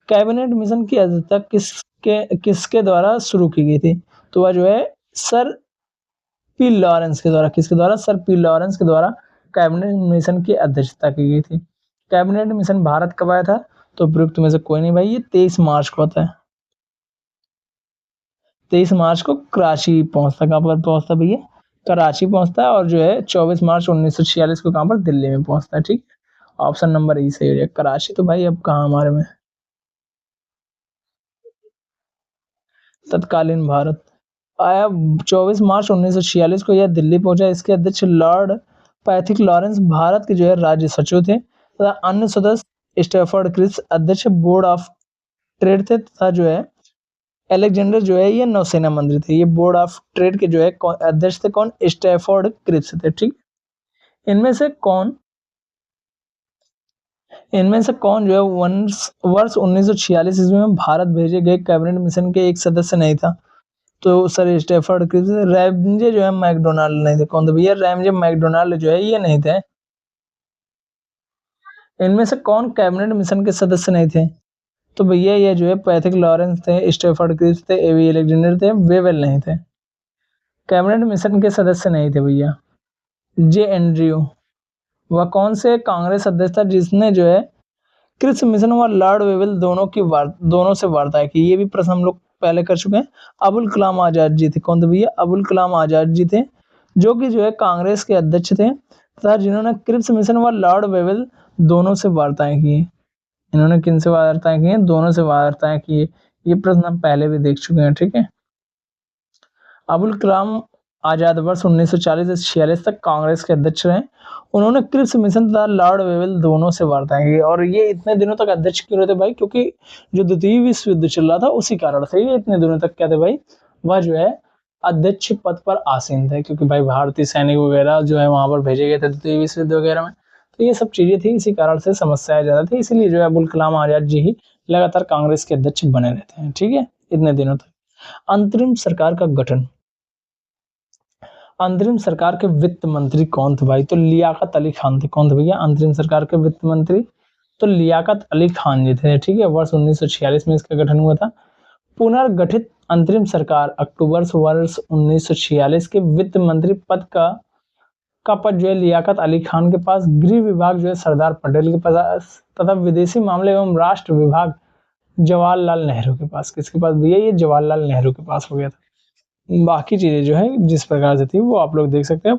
कैबिनेट मिशन की अध्यक्षता किसके द्वारा शुरू की गई थी? तो वह जो है सर पी लॉरेंस के द्वारा। किसके द्वारा? सर पी लॉरेंस के द्वारा कैबिनेट मिशन की अध्यक्षता की गई थी। कैबिनेट मिशन भारत कब आया था? तो उपयुक्त में से कोई नहीं भाई, ये 23 मार्च को होता है। 23 मार्च को कराची पहुंचता। कहां पर पहुंचता भैया? कराची पहुंचता है। और जो है 24 मार्च 1946 को कहां पर? दिल्ली में पहुंचता है। ठीक। ऑप्शन नंबर ई सही हो जाए, कराची। तो भाई अब कहां हमारे में? तत्कालीन भारत आया 24 मार्च 1946 को यह दिल्ली पहुंचा। इसके अध्यक्ष लॉर्ड पैथिक लॉरेंस भारत के जो है राज्य सचिव थे। तथा अन्य सदस्य स्टैफर्ड क्रिप्स अध्यक्ष बोर्ड ऑफ ट्रेड थे, तथा जो है अलेक्जेंडर जो है ये नौसेना मंत्री थे। ये बोर्ड ऑफ ट्रेड के जो है अध्यक्ष थे कौन? स्टैफर्ड क्रिप्स थे। ठीक, इनमें से कौन जो है वर्ष 1946 ईस्वी में भारत भेजे गए कैबिनेट मिशन के एक सदस्य नहीं था? तो सर स्टैफर्ड क्रिप्स। रैमजे जो है मैकडोनाल्ड नहीं थे। कौन थे भैया? रैमजे मैकडोनाल्ड जो है ये नहीं थे। इनमें से कौन कैबिनेट मिशन के सदस्य नहीं थे? तो भैया ये जो है पैथिक लॉरेंस थे, स्टैफर्ड क्रिप्स थे, एवी अलेक्जेंडर थे, वेवेल नहीं थे। कैबिनेट मिशन के सदस्य नहीं थे भैया जे एंड्रयू। वह कौन से कांग्रेस अध्यक्ष था जिसने जो है क्रिप्स मिशन व लॉर्ड वेवेल दोनों से वार्ता की? ये भी प्रश्न हम लोग पहले कर चुके हैं। अबुल कलाम आजाद जी थे। कौन थे भैया? अबुल कलाम आजाद जी थे, जो कि जो है कांग्रेस के अध्यक्ष थे तथा जिन्होंने क्रिप्स मिशन व लॉर्ड वेवेल दोनों से वार्ताएं की। इन्होंने किन से वार्ताएं की? दोनों से वार्ताएं की। ये प्रश्न हम पहले भी देख चुके हैं। ठीक है, अबुल कलाम आजाद वर्ष 1940 से 46 तक कांग्रेस के अध्यक्ष रहे। उन्होंने क्रिप्स मिशन तथा लॉर्ड वेवेल दोनों से वार्ताएं की। और ये इतने दिनों तक अध्यक्ष क्यों रहे थे भाई? क्योंकि जो द्वितीय विश्व युद्ध चल रहा था उसी कारण से ये इतने दिनों तक क्या थे भाई? वह जो है अध्यक्ष पद पर आसीन थे, क्योंकि भाई भारतीय सैनिक वगैरह जो है वहां पर भेजे गए थे द्वितीय विश्व युद्ध वगैरह में। तो ये सब चीजें थी, इसी कारण से समस्याएं ज्यादा थी, इसीलिए जो है अबुल कलाम आजाद जी ही लगातार कांग्रेस के अध्यक्ष बने रहते हैं। ठीक है, इतने दिनों तक। अंतरिम सरकार का गठन। अंतरिम सरकार के वित्त मंत्री कौन थे भाई? तो लियाकत अली खान थे। कौन थे भैया अंतरिम सरकार के वित्त मंत्री? तो लियाकत अली खान जी थे। ठीक है, वर्ष 1946 में इसका गठन हुआ था। पुनर्गठित अंतरिम सरकार अक्टूबर वर्ष 1946 के वित्त मंत्री पद का पद जो है लियाकत अली खान के पास, गृह विभाग जो है सरदार पटेल के पास, तथा विदेशी मामले एवं राष्ट्र विभाग जवाहरलाल नेहरू के पास। किसके पास भैया? ये जवाहरलाल नेहरू के पास हो गया था। बाकी चीजें जो है जिस प्रकार से थी वो आप लोग देख सकते हैं।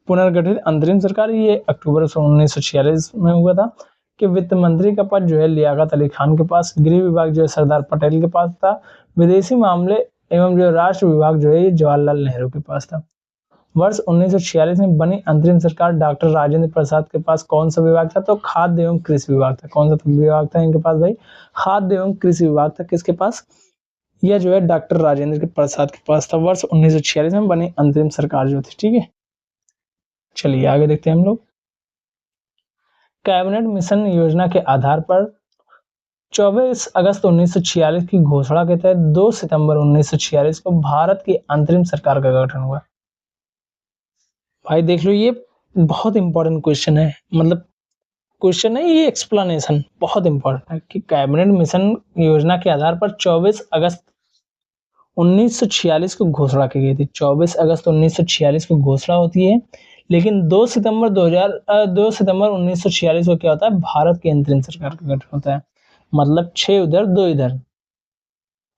पुनर्गठित अंतरिम सरकार ये अक्टूबर 1946 में हुआ था कि वित्त मंत्री का पद जो है लियाकत अली खान के पास, गृह विभाग जो है सरदार पटेल के पास था, विदेशी मामले एवं जो राष्ट्र विभाग जो है ये जवाहरलाल नेहरू के पास था। वर्ष 1946 में बनी अंतरिम सरकार डॉक्टर राजेंद्र प्रसाद के पास कौन सा विभाग था? तो खाद्य एवं कृषि विभाग था। कौन सा विभाग था इनके पास भाई? खाद्य एवं कृषि विभाग था। किसके पास? यह जो है डॉक्टर राजेंद्र प्रसाद के पास था। वर्ष 1946 में बनी अंतरिम सरकार जो थी। ठीक है, चलिए आगे देखते हैं हम लोग। कैबिनेट मिशन योजना के आधार पर 24 अगस्त 1946 की घोषणा के तहत 2 सितंबर 1946 को भारत की अंतरिम सरकार का गठन हुआ। भाई देख लो, ये बहुत इंपॉर्टेंट क्वेश्चन है, मतलब क्वेश्चन है ये, एक्सप्लेनेशन बहुत इंपॉर्टेंट है कि कैबिनेट मिशन योजना के आधार पर 24 अगस्त 1946 को घोषणा की गई थी। 24 अगस्त 1946 को घोषणा होती है, लेकिन 2 सितंबर 1946 को क्या होता है? भारत की अंतरिम सरकार का गठन होता है। मतलब 6 उधर 2 इधर,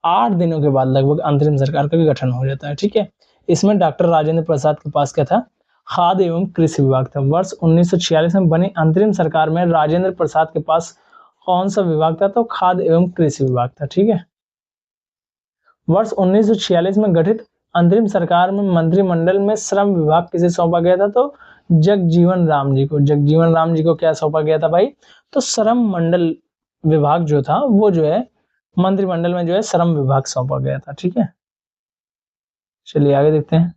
8 दिनों के बाद लगभग अंतरिम सरकार का गठन हो जाता है। ठीक है, इसमें डॉक्टर राजेंद्र प्रसाद के पास क्या था? खाद्य एवं कृषि विभाग था। वर्ष 1946 में बनी अंतरिम सरकार में राजेंद्र प्रसाद के पास कौन सा विभाग था? तो खाद्य एवं कृषि विभाग था। ठीक है, वर्ष 1946 में गठित अंतरिम सरकार में मंत्रिमंडल में श्रम विभाग किसे सौंपा गया था? तो जगजीवन राम जी को। जगजीवन राम जी को क्या सौंपा गया था भाई? तो श्रम मंडल विभाग जो था वो जो है मंत्रिमंडल में जो है श्रम विभाग सौंपा गया था। ठीक है, चलिए आगे देखते हैं।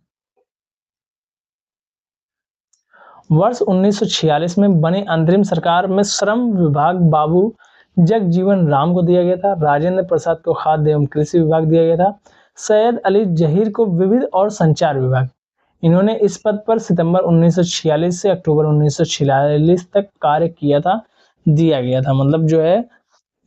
वर्ष 1946 में बनी अंतरिम सरकार में श्रम विभाग बाबू जगजीवन राम को दिया गया था। राजेंद्र प्रसाद को खाद्य एवं कृषि विभाग दिया गया था। सैयद अली जहीर को विविध और संचार विभाग। इन्होंने इस पद पर सितंबर 1946 से अक्टूबर 1946 तक कार्य किया था, दिया गया था। मतलब जो है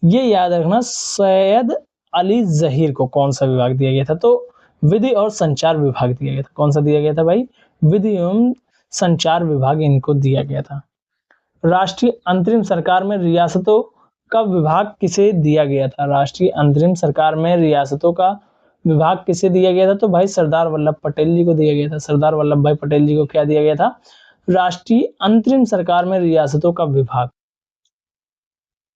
ये याद रखना, सैयद अली जहीर को कौन सा विभाग दिया गया था? तो विधि और संचार विभाग दिया गया था। कौन सा दिया गया था भाई? विधि एवं संचार विभाग इनको दिया गया था। राष्ट्रीय अंतरिम सरकार में रियासतों का विभाग किसे दिया गया था? राष्ट्रीय अंतरिम सरकार में रियासतों का विभाग किसे दिया गया था? तो भाई सरदार वल्लभ पटेल जी को दिया गया था। सरदार वल्लभ भाई पटेल जी को क्या दिया गया था? राष्ट्रीय अंतरिम सरकार में रियासतों का विभाग।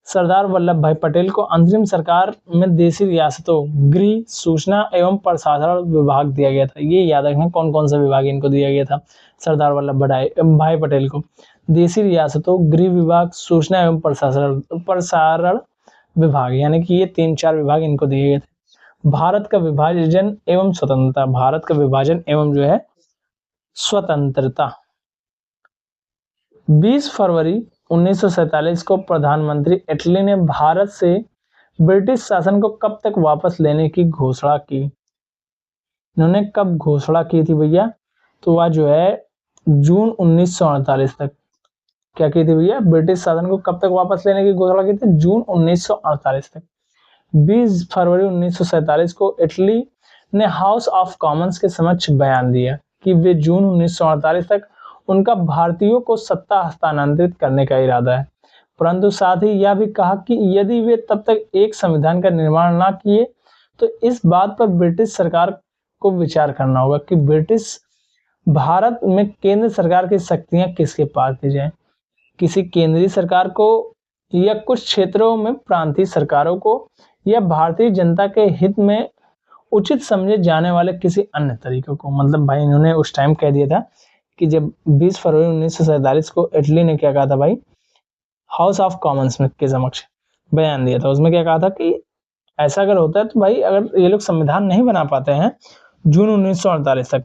सरदार वल्लभ भाई पटेल को अंतरिम सरकार में देशी रियासतों, गृह, सूचना एवं प्रसारण विभाग दिया गया था। ये याद रखना कौन कौन सा विभाग इनको दिया गया था सरदार वल्लभ भाई पटेल को। देशी रियासतों, गृह विभाग, सूचना एवं प्रसारण विभाग, यानी कि ये 3-4 विभाग इनको दिए गए थे। भारत का विभाजन एवं स्वतंत्रता, भारत का विभाजन एवं जो है स्वतंत्रता। 20 फरवरी 1947 को प्रधानमंत्री इटली ने भारत से ब्रिटिश शासन को कब तक वापस लेने की घोषणा की? इन्होंने कब घोषणा की थी भैया? तो वह जो है जून 1948 तक। क्या की थी भैया? ब्रिटिश शासन को कब तक वापस लेने की घोषणा की थी? जून 1948 तक। 20 फरवरी 1947 को इटली ने हाउस ऑफ कॉमन्स के समक्ष बयान दिया कि वे जून 1948 तक उनका भारतीयों को सत्ता हस्तांतरित करने का इरादा है, परंतु साथ ही यह भी कहा कि यदि वे तब तक एक संविधान का निर्माण ना किए तो इस बात पर ब्रिटिश सरकार को विचार करना होगा कि ब्रिटिश भारत में केंद्र सरकार की शक्तियां किसके पास दी जाएं, किसी केंद्रीय सरकार को या कुछ क्षेत्रों में प्रांतीय सरकारों को या भारतीय जनता के हित में उचित समझे जाने वाले किसी अन्य तरीकों को। मतलब भाई इन्होंने उस टाइम कह दिया था कि जब 20 फरवरी 1947 को इटली ने क्या कहा था भाई, हाउस ऑफ कॉमन्स में के समक्ष बयान दिया था, उसमें क्या कहा था कि ऐसा अगर होता है तो भाई अगर ये लोग संविधान नहीं बना पाते हैं जून 1948 तक,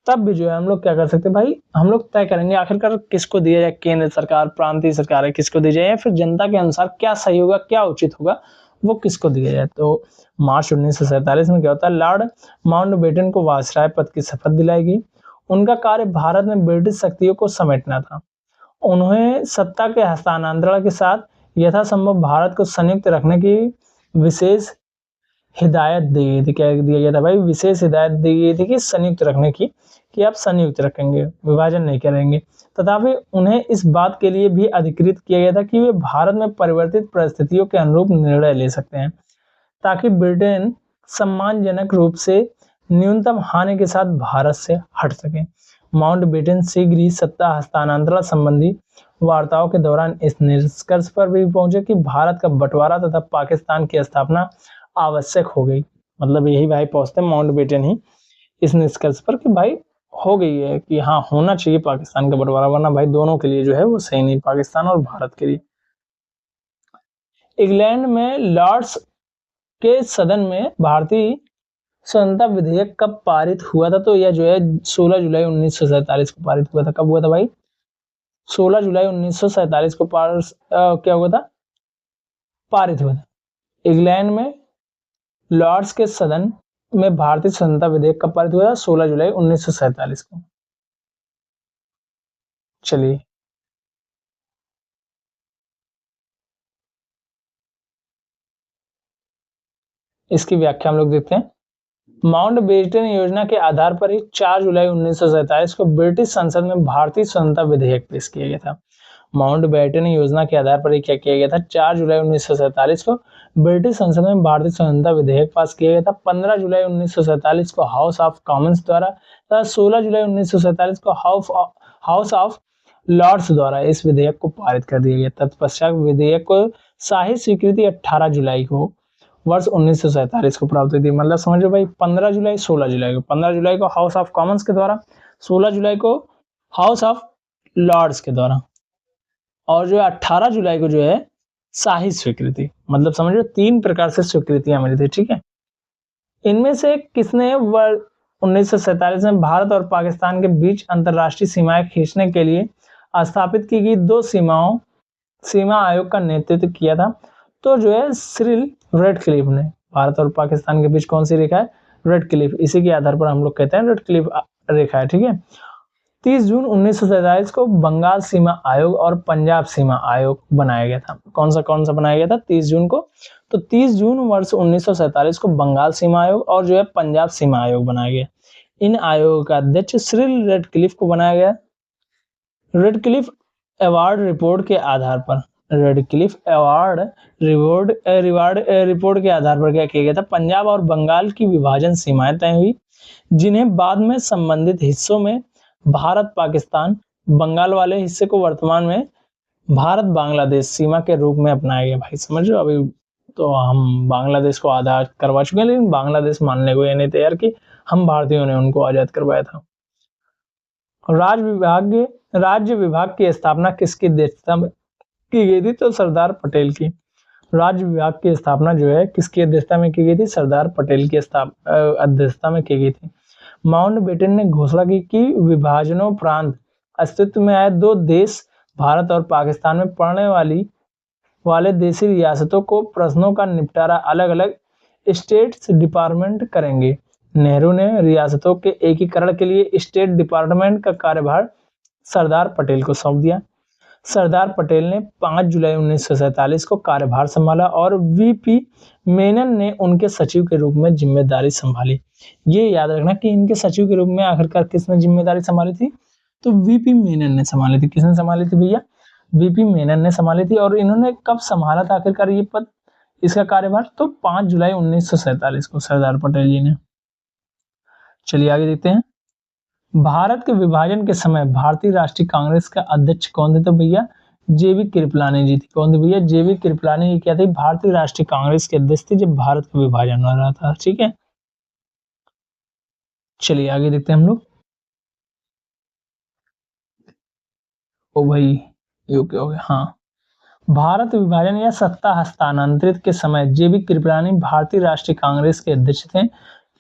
तब भी जो है हम लोग क्या कर सकते हैं भाई, हम लोग तय करेंगे आखिरकार किसको दिया जाए, केंद्र सरकार, प्रांतीय सरकार है किसको दी जाए, या फिर जनता के अनुसार क्या सही होगा, क्या उचित होगा, वो किसको दिया जाए। तो मार्च 1947 में क्या होता है, लॉर्ड माउंटबेटन को वायसराय पद की शपथ दिलाई गई। उनका कार्य भारत में ब्रिटिश शक्तियों को समेटना था। उन्हें सत्ता के हस्तांतरण के साथ यथासंभव भारत को संयुक्त रखने की विशेष हिदायत दी गई थी। क्या दिया गया था भाई? विशेष हिदायत दी गई थी कि संयुक्त रखने की, कि आप संयुक्त रखेंगे, विभाजन नहीं करेंगे। तथापि उन्हें इस बात के लिए भी अधिकृत किया गया था कि वे भारत में परिवर्तित परिस्थितियों के अनुरूप निर्णय ले सकते हैं, ताकि ब्रिटेन सम्मानजनक रूप से न्यूनतम हानि के साथ भारत से हट सके। माउंटबेटन शीघ्र ही सत्ता हस्तांतरण संबंधी वार्ताओं के दौरान इस निष्कर्ष पर भी पहुंचे कि भारत का बंटवारा तथा पाकिस्तान की स्थापना आवश्यक हो गई। मतलब यही भाई पहुंचते माउंटबेटन ही इस निष्कर्ष पर कि भाई हो गई है कि हाँ होना चाहिए पाकिस्तान का बंटवारा, वरना भाई दोनों के लिए जो है वो सही नहीं, पाकिस्तान और भारत के लिए। इंग्लैंड में लॉर्ड्स के सदन में भारतीय स्वतंत्रता विधेयक कब पारित हुआ था? तो यह जो है 16 जुलाई 1947 को पारित हुआ था। कब हुआ था भाई? 16 जुलाई 1947 को क्या हुआ था? पारित हुआ था। इंग्लैंड में लॉर्ड्स के सदन में भारतीय स्वतंत्रता विधेयक कब पारित हुआ था? 16 जुलाई 1947 को। चलिए इसकी व्याख्या हम लोग देखते हैं। माउंटबेटन योजना के आधार पर ही 4 जुलाई 1947 को ब्रिटिश संसद में भारतीय स्वतंत्रता विधेयक पेश किया गया था। माउंटबेटन योजना के आधार पर ही क्या किया गया था? 4 जुलाई 1947 को ब्रिटिश संसद में भारतीय स्वतंत्रता विधेयक पास किया गया था। 15 जुलाई 1947 को हाउस ऑफ कॉमन्स द्वारा तथा 16 जुलाई 1947 को हाउस ऑफ लॉर्ड्स द्वारा इस विधेयक को पारित कर दिया गया। तत्पश्चात विधेयक को शाही स्वीकृति 18 जुलाई को वर्ष 1947 को प्राप्त हुई थी। मतलब समझो भाई 15 जुलाई 16 जुलाई को, 15 जुलाई को हाउस ऑफ कॉमन्स के द्वारा, 16 जुलाई को हाउस ऑफ लॉर्ड्स के द्वारा, और जो 18 जुलाई को जो है शाही स्वीकृति। मतलब समझो 3 प्रकार से स्वीकृतियां मिली थी। ठीक है, इनमें से किसने 1947 में भारत और पाकिस्तान के बीच अंतरराष्ट्रीय सीमाएं खींचने के लिए स्थापित की गई 2 सीमा आयोग का नेतृत्व किया था? तो जो है सिरिल रेडक्लिफ ने। भारत और पाकिस्तान के बीच कौन सी रेखा है? रेडक्लिफ। इसी के आधार पर हम लोग कहते हैं रेडक्लिफ रेखा है। ठीक है, 30 जून 1947 को बंगाल सीमा आयोग और पंजाब सीमा आयोग बनाया गया था। कौन सा बनाया गया था 30 जून को? तो 30 जून वर्ष 1947 को बंगाल सीमा आयोग और जो है पंजाब सीमा आयोग बनाया गया। इन आयोगों का अध्यक्ष सिरिल रेडक्लिफ को बनाया गया। रेडक्लिफ अवार्ड रिपोर्ट के आधार पर, रेडक्लिफ अवार्ड रिपोर्ट के आधार पर क्या किया गया था? पंजाब और बंगाल की विभाजन सीमाएं तय हुई, जिन्हें बाद में संबंधित हिस्सों में भारत पाकिस्तान, बंगाल वाले हिस्से को वर्तमान में भारत बांग्लादेश सीमा के रूप में अपनाया गया। भाई समझ लो, अभी तो हम बांग्लादेश को आजाद करवा चुके हैं, लेकिन बांग्लादेश मानने को ये नहीं तैयार कि हम भारतीयों ने उनको आजाद करवाया था। राज्य विभाग की स्थापना किसकी अध्यक्षता में की गई थी? तो सरदार पटेल की। राज्य विभाग की स्थापना जो है किसकी अध्यक्षता में की गई थी? सरदार पटेल की अध्यक्षता में की गई थी। माउंटबेटन ने घोषणा की कि विभाजनोपरांत अस्तित्व में आए दो देश भारत और पाकिस्तान में पड़ने वाले देशी रियासतों को प्रश्नों का निपटारा अलग अलग स्टेट्स डिपार्टमेंट करेंगे। नेहरू ने रियासतों के एकीकरण के लिए स्टेट डिपार्टमेंट का कार्यभार सरदार पटेल को सौंप दिया। सरदार पटेल ने 5 जुलाई 1947 को कार्यभार संभाला और वीपी मेनन ने उनके सचिव के रूप में जिम्मेदारी संभाली। ये याद रखना कि इनके सचिव के रूप में आखिरकार किसने जिम्मेदारी संभाली थी? तो वीपी मेनन ने संभाली थी। किसने संभाली थी भैया? वीपी मेनन ने संभाली थी। और इन्होंने कब संभाला था आखिरकार ये पद, इसका कार्यभार? तो 5 जुलाई 1947 को सरदार पटेल जी ने। चलिए आगे देखते हैं। भारत के विभाजन के समय भारतीय राष्ट्रीय कांग्रेस का अध्यक्ष कौन थे? तो भैया जेबी कृपलानी जी थी। कौन थे भैया? जेबी कृपलानी जी क्या थी? भारतीय राष्ट्रीय कांग्रेस के अध्यक्ष थी जब भारत का विभाजन हो रहा था। ठीक है, चलिए आगे देखते हैं हम लोग। ओ भाई ये क्या हो गया? हाँ, भारत विभाजन या सत्ता हस्तांतरित के समय जेबी कृपलानी भारतीय राष्ट्रीय कांग्रेस के अध्यक्ष थे।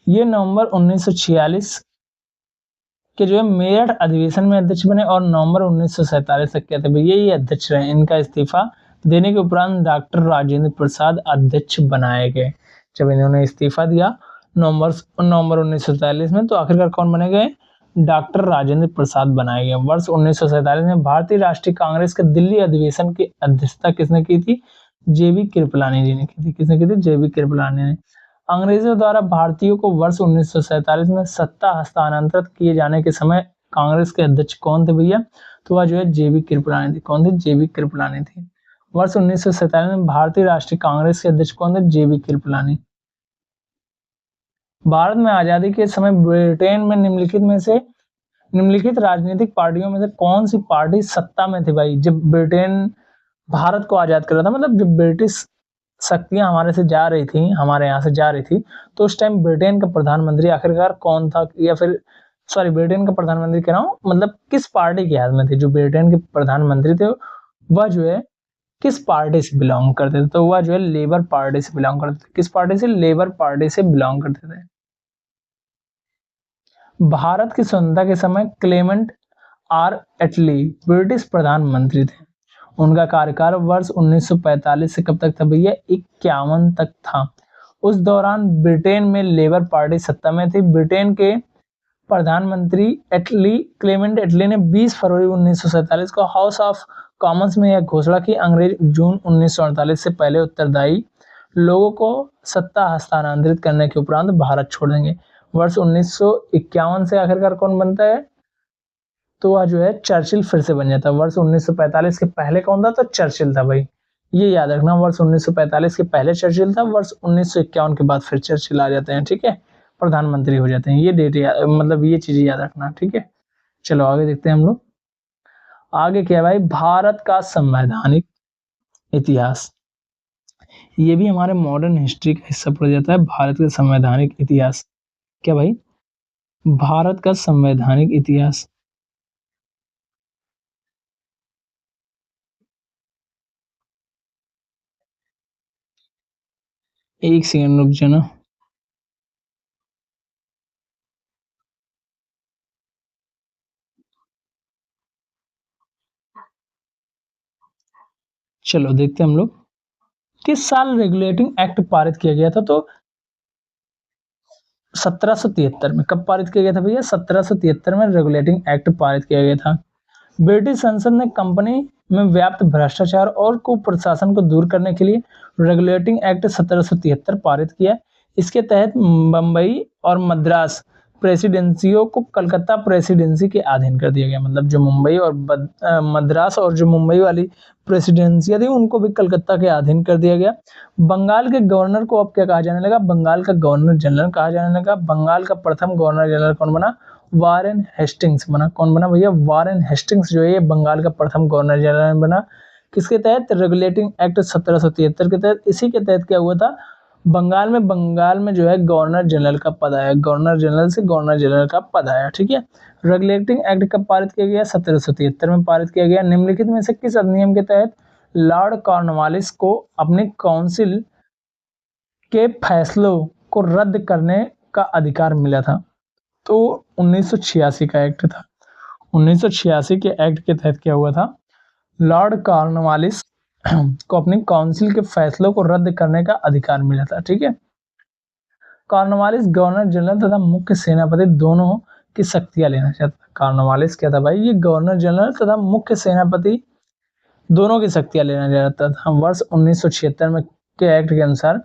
ये नवंबर 1946 के जो है मेरठ अधिवेशन में अध्यक्ष बने और नवंबर 1947 तक के थे भैया ये अध्यक्ष रहे। इनका इस्तीफा देने के उपरांत डॉक्टर राजेंद्र प्रसाद अध्यक्ष बनाए गए। जब इन्होंने इस्तीफा दिया नवंबर 1947 में, तो आखिरकार कौन बने गए? डॉक्टर राजेंद्र प्रसाद बनाए गए। वर्ष 1947 में भारतीय राष्ट्रीय कांग्रेस के दिल्ली अधिवेशन की अध्यक्षता किसने की थी? जेबी कृपलानी जी ने की थी। किसने की थी? जेबी कृपलानी ने। अंग्रेजों द्वारा भारतीयों को वर्ष 1947 में सत्ता हस्तांतरित किए जाने के समय कांग्रेस के अध्यक्ष कौन थे भैया? तो वह जो है जेबी कृपलानी थी। कौन थे? जेबी कृपलानी थी। वर्ष 1947 में भारतीय राष्ट्रीय कांग्रेस के अध्यक्ष कौन थे? जेबी कृपलानी। भारत में आजादी के समय ब्रिटेन में निम्नलिखित राजनीतिक पार्टियों में से कौन सी पार्टी सत्ता में थी भाई? जब ब्रिटेन भारत को आजाद कर रहा था, मतलब जब ब्रिटिश शक्तियां हमारे यहाँ से जा रही थी, तो उस टाइम ब्रिटेन का प्रधानमंत्री आखिरकार कौन था? या फिर सॉरी, ब्रिटेन का प्रधानमंत्री कह रहा हूँ, मतलब किस पार्टी के हाथ में थे? जो ब्रिटेन के प्रधानमंत्री थे वह जो है किस पार्टी से बिलोंग करते थे? तो वह जो है लेबर पार्टी से बिलोंग करते थे। किस पार्टी से? लेबर पार्टी से बिलोंग करते थे। भारत की स्वतंत्रता के समय क्लेमेंट आर एटली ब्रिटिश प्रधानमंत्री थे। उनका कार्यकाल वर्ष 1945 से कब तक था भैया? 51 तक था। उस दौरान ब्रिटेन में लेबर पार्टी सत्ता में थी। ब्रिटेन के प्रधानमंत्री क्लेमेंट एटली ने 20 फरवरी 1947 को हाउस ऑफ कॉमन्स में यह घोषणा की अंग्रेज जून 1948 से पहले उत्तरदायी लोगों को सत्ता हस्तांतरित करने के उपरांत भारत छोड़ देंगे। वर्ष 1951 से आखिरकार कौन बनता है? तो वह जो है चर्चिल फिर से बन जाता है। वर्ष 1945 के पहले कौन था? तो चर्चिल था भाई, ये याद रखना। वर्ष 1945 के पहले चर्चिल था, वर्ष 1951 के बाद फिर चर्चिल आ जाते हैं। ठीक है, प्रधानमंत्री हो जाते हैं। ये डेट मतलब ये चीजें याद रखना। ठीक है, चलो आगे देखते हैं हम लोग। आगे क्या है भाई? भारत का संवैधानिक इतिहास। ये भी हमारे मॉडर्न हिस्ट्री का हिस्सा पड़ जाता है। भारत का संवैधानिक इतिहास क्या भाई? भारत का संवैधानिक इतिहास। एक सेकंड रुक जाना। चलो देखते हैं हम लोग। किस साल रेगुलेटिंग एक्ट पारित किया गया था? तो 1773 में। कब पारित किया गया था भैया? 1773 में रेगुलेटिंग एक्ट पारित किया गया था। ब्रिटिश संसद ने कंपनी में व्याप्त भ्रष्टाचार और कुप्रशासन को दूर करने के लिए रेगुलेटिंग एक्ट 1773 पारित किया। इसके तहत बम्बई और मद्रास प्रेसिडेंसियों को कलकत्ता प्रेसिडेंसी के अधीन कर दिया गया। मतलब जो मुंबई और मद्रास और जो मुंबई वाली प्रेसिडेंसियां थी उनको भी कलकत्ता के अधीन कर दिया गया। बंगाल के गवर्नर को अब क्या कहा जाने लगा? बंगाल का गवर्नर जनरल कहा जाने लगा। बंगाल का प्रथम गवर्नर जनरल कौन बना? वारेन हेस्टिंग्स बना। कौन बना भैया? वारेन हेस्टिंग्स जो है बंगाल का प्रथम गवर्नर जनरल बना। किसके तहत? रेगुलेटिंग एक्ट 1773 के तहत। इसी के तहत क्या हुआ था? बंगाल में जो है गवर्नर जनरल का पद आया, गवर्नर जनरल से गवर्नर जनरल का पद आया, ठीक है। रेगुलेटिंग एक्ट कब पारित किया गया? 1773 में पारित किया गया। निम्नलिखित में से किस अधिनियम के तहत लॉर्ड कॉर्नवालिस को अपनी काउंसिल के फैसलों को रद्द करने का अधिकार मिला था? तो 1986 का एक्ट था। 1986 के एक्ट के तहत क्या हुआ था? लॉर्ड कॉर्नवालिस को अपनी काउंसिल के फैसलों को रद्द करने का अधिकार मिला था, ठीक है। कॉर्नवालिस गवर्नर जनरल तथा मुख्य सेनापति दोनों की शक्तियां लेना चाहता था। कॉर्नवालिस क्या था भाई? ये गवर्नर जनरल तथा मुख्य सेनापति दोनों की शक्तियां लेना चाहता था। वर्ष 1976 में के एक्ट के अनुसार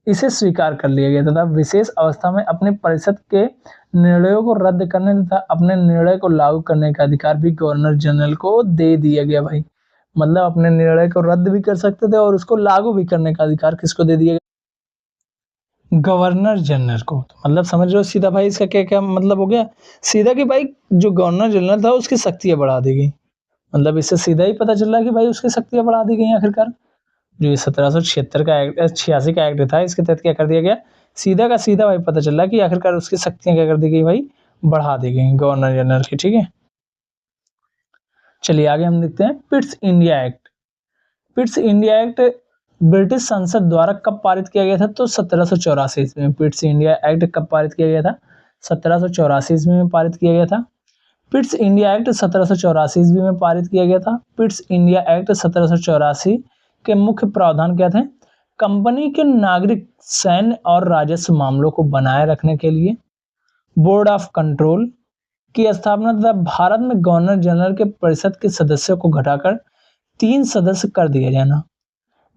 इसे स्वीकार कर लिया गया तथा विशेष अवस्था में अपने परिषद के निर्णयों को रद्द करने तथा अपने निर्णय को लागू करने का अधिकार भी गवर्नर जनरल को दे दिया गया भाई। मतलब अपने निर्णय को रद्द भी कर सकते थे और उसको लागू भी करने का अधिकार किसको दे दिया गया? गवर्नर जनरल को। तो मतलब समझ रहे हो सीधा भाई इसका क्या क्या मतलब हो गया? सीधा कि भाई जो गवर्नर जनरल था उसकी शक्तियां बढ़ा दी गई। मतलब इससे सीधा ही पता चल रहा है कि भाई उसकी शक्तियां बढ़ा दी गई आखिरकार। जो ये 1776 का एक्ट 86 का एक्ट था, इसके तहत क्या कर दिया गया? सीधा का सीधा भाई पता चल रहा है कि आखिरकार उसकी शक्तियां क्या कर दी गई भाई? बढ़ा दी गई गवर्नर जनरल की, ठीक है। चलिए आगे हम देखते हैं Pitt's India act. Pitt's India act British संसद द्वारा कब पारित किया गया था? तो 1784 ईस्वी में। पिट्स इंडिया एक्ट कब पारित किया गया था? 1784 ईस्वी में पारित किया गया था। पिट्स इंडिया एक्ट 1784 ईस्वी में पारित किया गया था। पिट्स इंडिया एक्ट 1784 के मुख्य प्रावधान क्या थे? कंपनी के नागरिक, सैन्य और राजस्व मामलों को बनाए रखने के लिए बोर्ड ऑफ कंट्रोल की स्थापना तथा भारत में गवर्नर जनरल के परिषद के सदस्यों को घटाकर 3 सदस्य कर दिया जाना।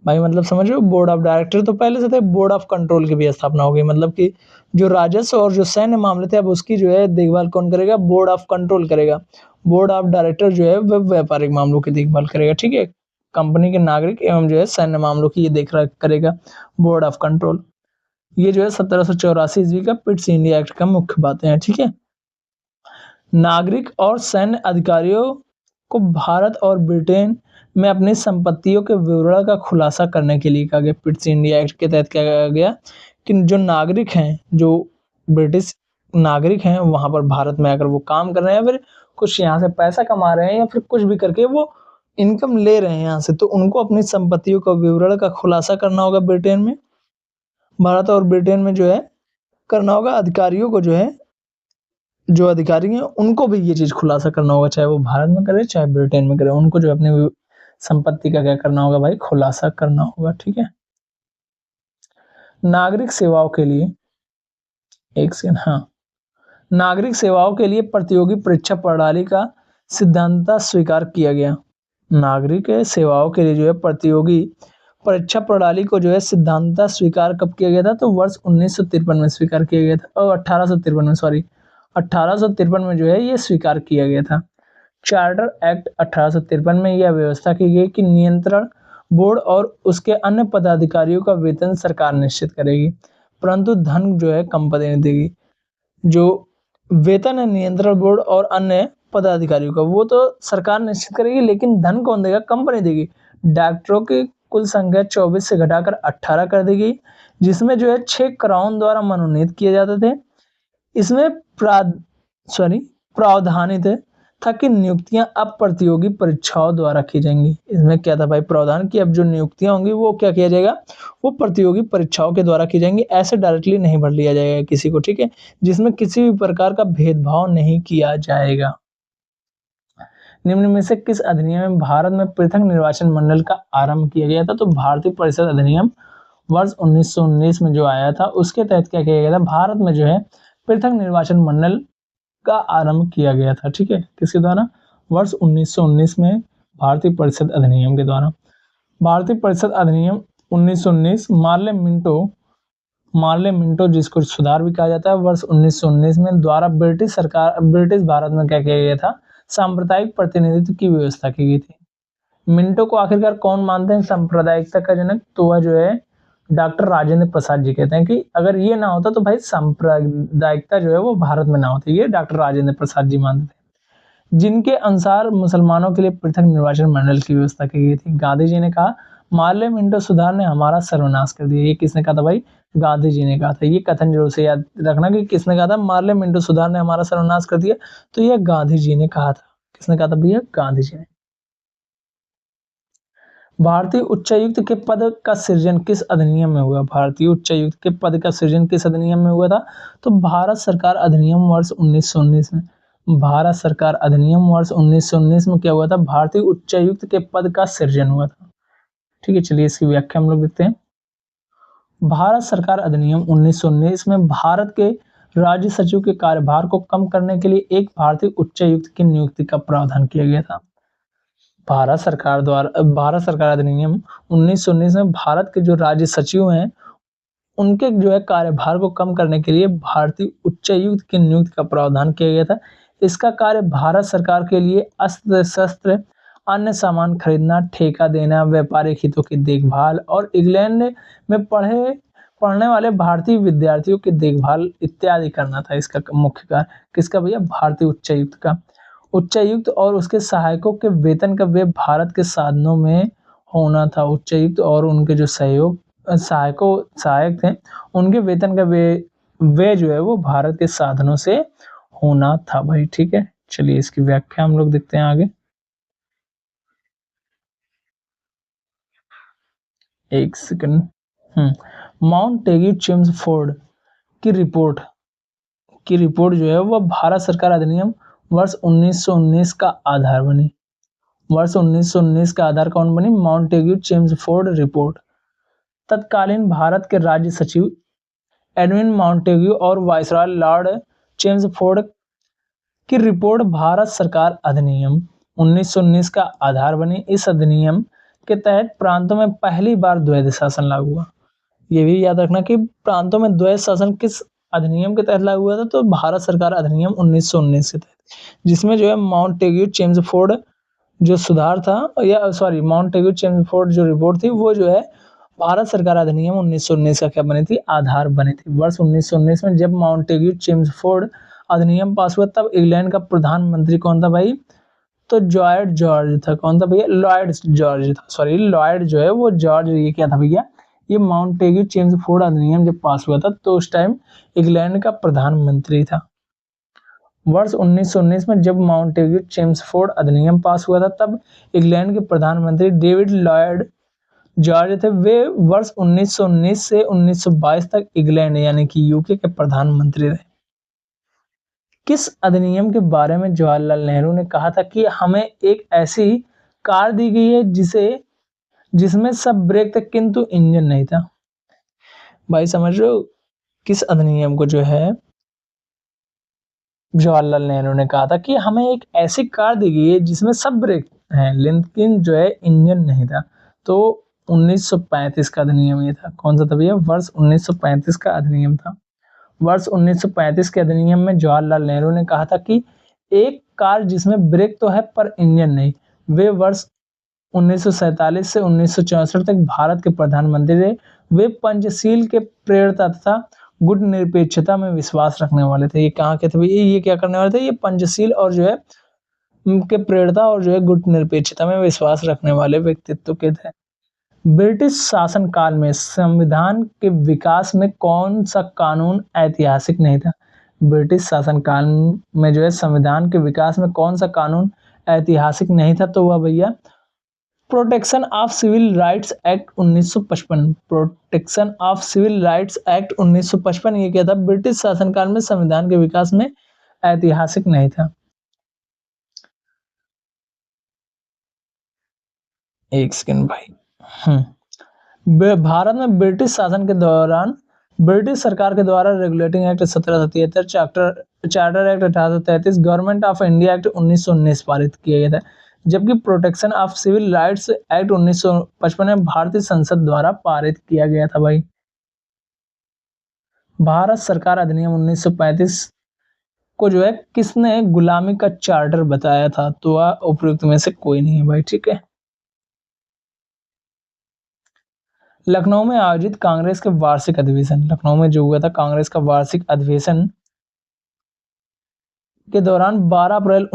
भाई मतलब समझ रहे हो, बोर्ड ऑफ डायरेक्टर तो पहले से थे, बोर्ड ऑफ कंट्रोल की भी स्थापना हो गई। मतलब कि जो राजस्व और जो सैन्य मामले थे अब उसकी जो है देखभाल कौन करेगा? बोर्ड ऑफ कंट्रोल करेगा। बोर्ड ऑफ डायरेक्टर जो है वह व्यापारिक मामलों की देखभाल करेगा, ठीक है। कंपनी के नागरिक एवं जो है सैन्य मामलों की ये देख रेख करेगा बोर्ड ऑफ कंट्रोल। ये जो है 1784 ईस्वी का पिट्स इंडिया एक्ट का मुख्य बातें हैं, ठीक है। नागरिक और सैन्य अधिकारियों को भारत और ब्रिटेन में अपनी संपत्तियों के विवरण का खुलासा करने के लिए कहा गया। पिट्स इंडिया एक्ट के तहत क्या कहा गया कि जो नागरिक हैं, जो ब्रिटिश नागरिक हैं, वहां पर भारत में अगर वो काम कर रहे हैं या फिर कुछ यहाँ से पैसा कमा रहे हैं या फिर कुछ भी करके वो इनकम ले रहे हैं यहाँ से, तो उनको अपनी संपत्तियों का विवरण का खुलासा करना होगा ब्रिटेन में। भारत और ब्रिटेन में जो है करना होगा। अधिकारियों को जो है, जो अधिकारी हैं उनको भी ये चीज खुलासा करना होगा, चाहे वो भारत में करे चाहे ब्रिटेन में करे, उनको जो अपनी संपत्ति का क्या करना होगा भाई? खुलासा करना होगा, ठीक है। नागरिक सेवाओं के लिए एक सेकंड, हाँ, नागरिक सेवाओं के लिए प्रतियोगी परीक्षा प्रणाली का सिद्धांत स्वीकार किया गया। नागरिक सेवाओं के लिए जो है प्रतियोगी परीक्षा प्रणाली को जो है सिद्धांत स्वीकार कब किया गया था? तो वर्ष 1953 में स्वीकार किया गया था, और 1853 में, सॉरी 1853 में जो है ये स्वीकार किया गया था। चार्टर एक्ट 1853 में यह व्यवस्था की गई कि नियंत्रण बोर्ड और उसके अन्य पदाधिकारियों का वेतन सरकार निश्चित करेगी, परंतु धन जो है कंपनी देगी। जो वेतन है नियंत्रण बोर्ड और अन्य पदाधिकारियों का वो तो सरकार निश्चित करेगी, लेकिन धन कौन देगा? कंपनी देगी। डॉक्टरों की कुल संख्या 24 से घटाकर 18 कर दी गई, जिसमें जो है 6 क्राउन द्वारा मनोनीत किए जाते थे। इसमें प्रावधानित था कि नियुक्तियां अब प्रतियोगी परीक्षाओं द्वारा की जाएंगी। इसमें क्या था भाई? प्रावधान कि अब जो नियुक्तियां होंगी वो क्या किया जाएगा? वो प्रतियोगी परीक्षाओं के द्वारा की जाएंगी, ऐसे डायरेक्टली नहीं भर लिया जाएगा किसी को, ठीक है। जिसमें किसी भी प्रकार का भेदभाव नहीं किया जाएगा। निम्न में से किस अधिनियम में भारत में पृथक निर्वाचन मंडल का आरंभ किया गया था? तो भारतीय परिषद अधिनियम वर्ष 1919 में जो आया था उसके तहत क्या किया गया था? भारत में जो है पृथक निर्वाचन मंडल का आरंभ किया गया था, ठीक है। किसके द्वारा? वर्ष 1919 में भारतीय परिषद अधिनियम के द्वारा। भारतीय परिषद अधिनियम 1919 मार्ले मिंटो जिसको सुधार भी कहा जाता है, वर्ष 1919 में द्वारा ब्रिटिश भारत में क्या किया गया था? सांप्रदायिक प्रतिनिधित्व की व्यवस्था की गई थी। मिंटो को आखिरकार कौन मानते हैं सांप्रदायिकता का जनक? तो वह जो है डॉक्टर राजेंद्र प्रसाद जी कहते हैं कि अगर ये ना होता तो भाई सांप्रदायिकता जो है वो भारत में ना होती। ये डॉक्टर राजेंद्र प्रसाद जी मानते थे, जिनके अनुसार मुसलमानों के लिए पृथक निर्वाचन मंडल की व्यवस्था की गई थी। गांधी जी ने कहा मार्ले मिंटो सुधार ने हमारा सर्वनाश कर दिया। ये किसने कहा था भाई? गांधी जी ने कहा था। ये कथन जरूर से याद रखना कि किसने कहा था? मार्ले मिंटो सुधार ने हमारा सर्वनाश कर दिया। तो यह गांधी जी ने कहा था। किसने कहा था भैया? गांधी जी ने। भारतीय उच्चायुक्त के पद का सृजन किस अधिनियम में हुआ? भारतीय उच्चायुक्त के पद का सृजन किस अधिनियम में हुआ था? तो भारत सरकार अधिनियम वर्ष 1919 में। भारत सरकार अधिनियम वर्ष 1919 में क्या हुआ था? भारतीय उच्चायुक्त के पद का सृजन हुआ था। ठीक है, चलिए इसकी व्याख्या हम लोग देखते हैं। भारत सरकार अधिनियम 1919 में भारत के राज्य सचिव के कार्यभार को कम करने के लिए एक भारतीय उच्चायुक्त की नियुक्ति का प्रावधान किया गया था। भारत सरकार अधिनियम 1919 में भारत के जो राज्य सचिव हैं उनके जो है कार्यभार को कम करने के लिए भारतीय उच्चायुक्त की नियुक्ति का प्रावधान किया गया था। इसका कार्य भारत सरकार के लिए अस्त्र शस्त्र, अन्य सामान खरीदना, ठेका देना, व्यापारिक हितों की देखभाल और इंग्लैंड में पढ़ने वाले भारतीय विद्यार्थियों की देखभाल इत्यादि करना था। इसका मुख्य कार्य किसका भैया? भारतीय उच्चायुक्त का। उच्चायुक्त और उसके सहायकों के वेतन का व्यय भारत के साधनों में होना था। उच्चायुक्त और उनके जो सहायक थे उनके वेतन का व्यय जो है वो भारत के साधनों से होना था भाई। ठीक है, चलिए इसकी व्याख्या हम लोग देखते हैं आगे। एक सेकंड। माउंट टेगी चेम्सफोर्ड की रिपोर्ट जो है वह भारत सरकार अधिनियम वर्ष 1919 का आधार बनी। वर्ष 1919 का आधार कौन बनी? Montagu Chelmsford report. तत्कालीन भारत के राज्य सचिव एडविन माउंटेग्यू और वायसरॉय लॉर्ड चेम्सफोर्ड की रिपोर्ट भारत सरकार अधिनियम 1919 का आधार बनी। इस अधिनियम के तहत प्रांतों में पहली बार द्वैध शासन लागू हुआ। ये भी याद रखना कि प्रांतों में द्वैध शासन किस अधिनियम के तहत लागू हुआ था? तो भारत सरकार अधिनियम 1919 के तहत, जिसमें जो है माउंटेग्यू चेम्सफोर्ड जो सुधार था माउंटेग्यू चेम्सफोर्ड जो रिपोर्ट थी वो जो है भारत सरकार अधिनियम 1919 का क्या बनी थी? आधार बनी थी। वर्ष 1919 में जब माउंटेग्यू चेम्सफोर्ड अधिनियम पास हुआ तब इंग्लैंड का प्रधानमंत्री कौन था भाई? तो लॉयड जॉर्ज था। कौन था भैया? लॉयड जॉर्ज था। लॉयड जो है वो जॉर्ज, ये क्या था भैया? ये माउंटेग्यू चेम्सफोर्ड अधिनियम जब पास हुआ था तो उस टाइम इंग्लैंड का प्रधानमंत्री था। वर्ष 1919 में जब माउंटेग्यू चेम्सफोर्ड अधिनियम पास हुआ था तब इंग्लैंड के प्रधानमंत्री डेविड लॉयड जॉर्ज थे। वे वर्ष 1919 से 1922 तक इंग्लैंड यानी कि यूके के प्रधानमंत्री रहे। किस अधिनियम के बारे में जवाहरलाल नेहरू ने कहा था कि हमें एक ऐसी कार दी गई है जिसमें सब ब्रेक थे किंतु इंजन नहीं था? भाई समझ रहे हो किस अधिनियम को जो है जवाहरलाल नेहरू ने कहा था कि हमें एक ऐसी कार दी गई है जिसमें सब ब्रेक हैं लेकिन जो है इंजन नहीं था? तो 1935 का अधिनियम ये था। कौन सा था भैया? वर्ष 1935 का अधिनियम था। वर्ष 1935 के अधिनियम में जवाहरलाल नेहरू ने कहा था कि एक कार जिसमें ब्रेक तो है पर इंजन नहीं। वे वर्ष 1947 से 1964 तक भारत के प्रधानमंत्री रहे। वे पंचशील के प्रेरता तथा गुट निरपेक्षता में विश्वास रखने वाले थे। ये कहाँ के थे भैया? ये क्या करने वाले थे? ये पंचशील और जो है के प्रेरता और जो है गुट निरपेक्षता में विश्वास रखने वाले व्यक्तित्व के थे। ब्रिटिश शासन काल में संविधान के विकास में कौन सा कानून ऐतिहासिक नहीं था? ब्रिटिश शासन काल में जो है संविधान के विकास में कौन सा कानून ऐतिहासिक नहीं था? तो वह भैया protection of civil rights act 1955। Protection of civil rights act 1955 ये क्या था? ब्रिटिश शासनकाल में संविधान के विकास में ऐतिहासिक नहीं था। एक सेकंड भाई। भारत में ब्रिटिश शासन के दौरान ब्रिटिश सरकार के द्वारा regulating act 1773, charter act 1833, government of India act 1919 पारित किया गया था, जबकि protection of civil rights act 1955 में भारतीय संसद द्वारा पारित किया गया था भाई। भारत सरकार अधिनियम 1935 को जो है किसने गुलामी का चार्टर बताया था? तो वह उपयुक्त में से कोई नहीं है भाई। ठीक है, लखनऊ में आयोजित कांग्रेस के वार्षिक अधिवेशन, लखनऊ में जो हुआ था कांग्रेस का वार्षिक अधिवेशन के दौरान 12 अप्रैल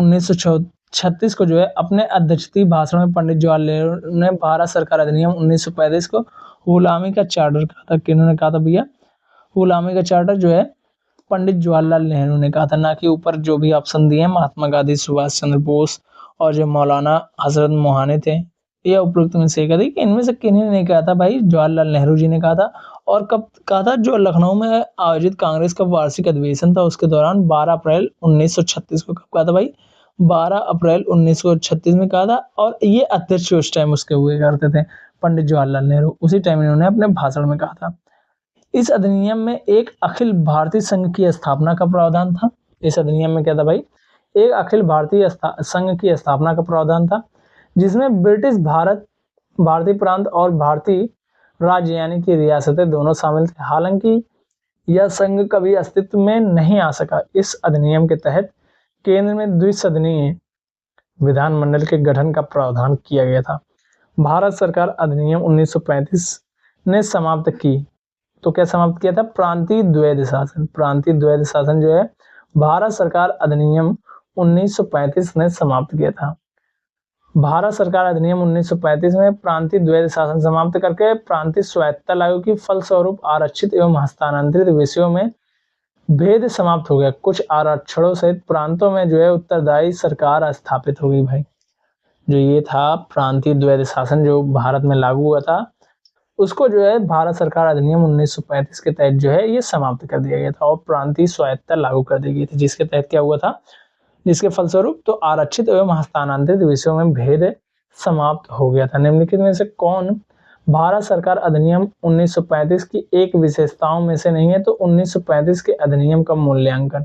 1936 को जो है अपने अध्यक्षीय भाषण में पंडित जवाहरलाल नेहरू ने भारत सरकार अधिनियम 1935 को गुलामी का चार्टर कहा था। किन्होंने कहा था भैया? गुलामी का चार्टर जो है पंडित जवाहरलाल नेहरू ने कहा था, ना कि ऊपर जो भी ऑप्शन दिए हैं महात्मा गांधी, सुभाष चंद्र बोस और जो मौलाना हजरत मोहानी थे, ये उपरोक्त में से कहा था कि इनमें से किन्हीं ने नहीं कहा था भाई? जवाहरलाल नेहरू जी ने कहा था। और कब कहा था? जो लखनऊ में आयोजित कांग्रेस का वार्षिक अधिवेशन था उसके दौरान 12 अप्रैल 1936 को। कब कहा था भाई? 12 अप्रैल 1936 में कहा था। और ये अध्यक्ष उस टाइम उसके हुए करते थे पंडित जवाहरलाल नेहरू, उसी टाइम इन्होंने अपने भाषण में कहा था। इस अधिनियम में एक अखिल भारतीय संघ की स्थापना का प्रावधान था। इस अधिनियम में क्या था भाई? एक अखिल भारतीय संघ की स्थापना का प्रावधान था, जिसमें ब्रिटिश भारत, भारतीय प्रांत और भारतीय राज्य यानी कि रियासतें दोनों शामिल थे। हालांकि यह संघ कभी अस्तित्व में नहीं आ सका। इस अधिनियम के तहत केंद्र में द्विसदनीय विधानमंडल के गठन का प्रावधान किया गया था। भारत सरकार अधिनियम 1935 ने समाप्त की। तो क्या समाप्त किया था? प्रांतीय द्वैध शासन। प्रांतीय द्वैध शासन जो है भारत सरकार अधिनियम 1935 ने समाप्त किया था। भारत सरकार अधिनियम 1935 में प्रांतीय द्वैध शासन समाप्त करके प्रांतीय स्वायत्तता लागू की। फलस्वरूप आरक्षित एवं हस्तांतरित विषयों में भेद समाप्त हो गया। कुछ आरक्षणों सहित प्रांतों में जो है उत्तरदायी सरकार स्थापित हो गई भाई। जो ये था प्रांतीय द्वैध शासन जो भारत में लागू हुआ था, उसको जो है भारत सरकार अधिनियम 1935 के तहत जो है ये समाप्त कर दिया गया था और प्रांतीय स्वायत्तता लागू कर दी गई थी। जिसके तहत क्या हुआ था? जिसके फलस्वरूप तो आरक्षित एवं हस्तांतरित विषयों में भेद समाप्त हो गया था। निम्नलिखित में से कौन भारत सरकार अधिनियम 1935 की एक विशेषताओं में से नहीं है? तो 1935 के अधिनियम का मूल्यांकन,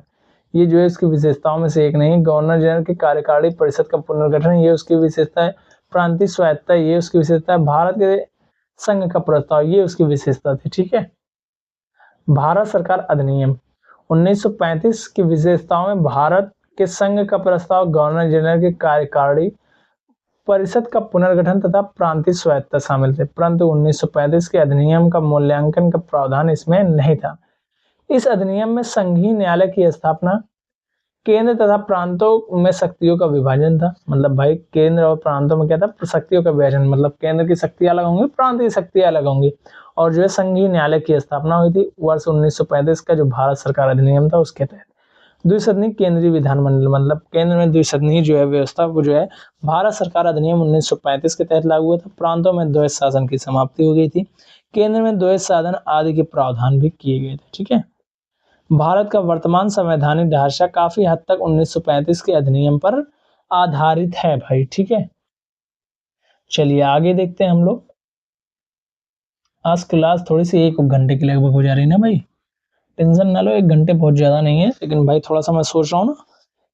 ये जो है इसकी विशेषताओं में से एक नहीं। गवर्नर जनरल की कार्यकारिणी परिषद का पुनर्गठन, ये उसकी विशेषता है। प्रांतीय स्वायत्तता, ये उसकी विशेषता है। भारत के संघ का प्रस्ताव, ये उसकी विशेषता थी। ठीक है। भारत सरकार अधिनियम 1935 की विशेषताओं में भारत के संघ का प्रस्ताव, गवर्नर जनरल की कार्यकारिणी परिषद का पुनर्गठन तथा प्रांतीय स्वायत्तता शामिल थे। परंतु 1935 के अधिनियम का मूल्यांकन का प्रावधान इसमें नहीं था। इस अधिनियम में संघीय न्यायालय की स्थापना, केंद्र तथा प्रांतों में शक्तियों का विभाजन था। मतलब भाई केंद्र और प्रांतों में क्या था? शक्तियों का विभाजन। मतलब केंद्र की शक्तियां अलग होंगी, प्रांत की शक्तियां अलग होंगी। और जो है संघीय न्यायालय की स्थापना हुई थी वर्ष 1935 का जो भारत सरकार अधिनियम था उसके तहत। द्विसदनीय केंद्रीय विधानमंडल, मतलब केंद्र में द्विसदनीय जो है व्यवस्था वो जो है भारत सरकार अधिनियम 1935 के तहत लागू हुआ था। प्रांतों में द्वैध शासन की समाप्ति हो गई थी। केंद्र में द्वैध शासन आदि के प्रावधान भी किए गए थे। ठीक है। भारत का वर्तमान संवैधानिक ढांचा काफी हद तक 1935 के अधिनियम पर आधारित है भाई। ठीक है। चलिए आगे देखते हैं हम लोग। आज क्लास थोड़ी सी 1 घंटे की लगभग हो जा रही है ना भाई, टेंशन ना लो, 1 घंटे बहुत ज्यादा नहीं है, लेकिन भाई थोड़ा सा मैं सोच रहा हूँ ना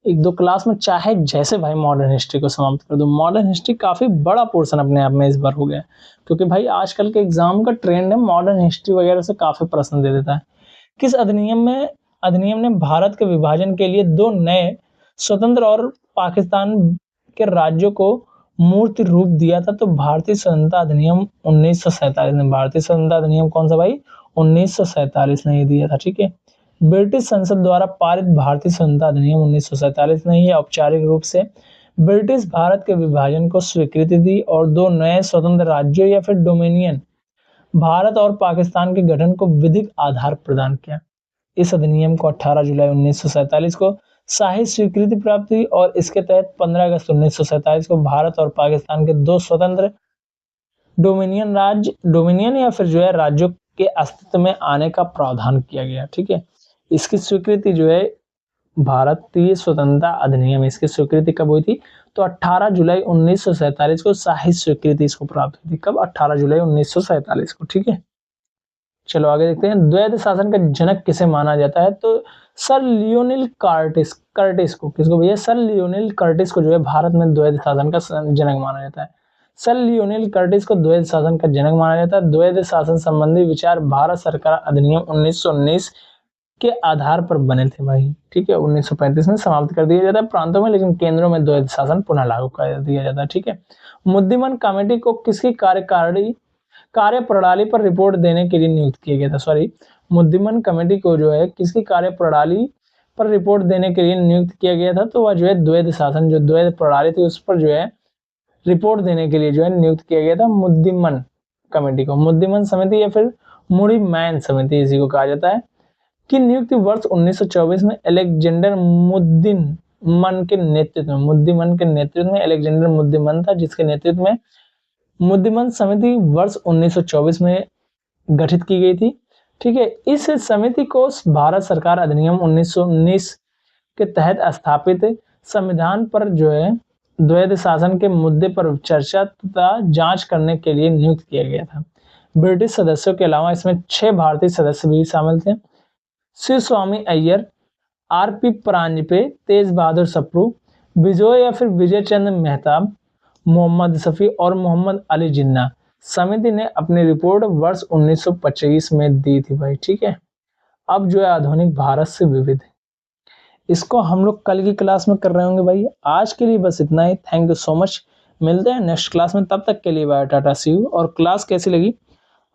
1-2 क्लास में चाहे जैसे भाई मॉडर्न हिस्ट्री को समाप्त कर दूं। मॉडर्न हिस्ट्री काफी बड़ा पोर्शन अपने आप में इस बार हो गया, क्योंकि भाई आजकल के एग्जाम का ट्रेंड है मॉडर्न हिस्ट्री वगैरह से काफी प्रश्न दे देता है। किस अधिनियम ने भारत के विभाजन के लिए 2 नए स्वतंत्र और पाकिस्तान के राज्यों को मूर्त रूप दिया था? तो भारतीय स्वतंत्रता अधिनियम 1947 ने। भारतीय स्वतंत्रता अधिनियम कौन सा भाई? 1947 ने ये दिया था। ठीक है। ब्रिटिश संसद द्वारा पारित भारतीय स्वतंत्रता अधिनियम 1947 ने ही औपचारिक रूप से ब्रिटिश भारत के विभाजन को स्वीकृति दी और 2 नए स्वतंत्र राज्यों या फिर डोमिनियन भारत और पाकिस्तान के गठन को विधिक आधार प्रदान किया। इस अधिनियम को 18 जुलाई 1947 को शाही स्वीकृति प्राप्त हुई और इसके तहत 15 अगस्त 1947 को भारत और पाकिस्तान के 2 स्वतंत्र डोमिनियन या फिर जो है राज्यों के अस्तित्व में आने का प्रावधान किया गया। ठीक है। इसकी स्वीकृति जो है भारतीय स्वतंत्रता अधिनियम, इसकी स्वीकृति कब हुई थी? तो 18 जुलाई 1947 को शाही स्वीकृति इसको प्राप्त हुई थी। कब? 18 जुलाई 1947 को। ठीक है। चलो आगे देखते हैं। द्वैध शासन का जनक किसे माना जाता है? तो सर लियोनेल कर्टिस को। किसको भैया? सर लियोनेल कर्टिस को जो है भारत में द्वैध शासन का जनक माना जाता है। सर लियोनेल कर्टिस को द्वैध शासन का जनक माना जाता है। द्वैध शासन संबंधी विचार भारत सरकार अधिनियम 1919 के आधार पर बने थे भाई। ठीक है। 1935 में समाप्त कर दिया जाता है प्रांतों में, लेकिन केंद्रों में द्वैध शासन पुनः लागू कर दिया जाता है। ठीक है। मुद्दिमन कमेटी को किसकी कार्य प्रणाली पर रिपोर्ट देने के लिए नियुक्त किया गया था? मुद्दिमन कमेटी को जो है किसकी कार्य प्रणाली पर रिपोर्ट देने के लिए नियुक्त किया गया था। तो वह जो है द्वैध शासन, जो द्वैध प्रणाली थी उस पर जो है रिपोर्ट देने के लिए जो है नियुक्त किया गया था मुद्दिमन कमेटी को। मुद्दिमन समिति या फिर मुड़ीमैन समिति इसी को कहा जाता है, की नियुक्ति वर्ष 1924 में अलेक्जेंडर मुद्दिमन के नेतृत्व में, मुद्दिमन के नेतृत्व में अलेक्जेंडर मुद्दिमन था जिसके नेतृत्व में मुद्दिमन समिति वर्ष 1924 में गठित की गई थी। ठीक है, इस समिति को भारत सरकार अधिनियम 1919 के तहत स्थापित संविधान पर जो है द्वैध शासन के मुद्दे पर चर्चा तथा जांच करने के लिए नियुक्त किया गया था। ब्रिटिश सदस्यों के अलावा इसमें 6 भारतीय सदस्य भी शामिल थे। शिव स्वामी अय्यर, आर.पी. परांजपे, तेज बहादुर सप्रू, विजय या फिर विजय चंद्र मेहताब, मोहम्मद शफी और मोहम्मद अली जिन्ना। समिति ने अपनी रिपोर्ट वर्ष 1925 में दी थी भाई। ठीक है, अब जो है आधुनिक भारत से विविध, इसको हम लोग कल की क्लास में कर रहे होंगे भाई। आज के लिए बस इतना ही। थैंक यू सो मच, मिलते हैं नेक्स्ट क्लास में, तब तक के लिए बाय, टाटा, सी यू। और क्लास कैसी लगी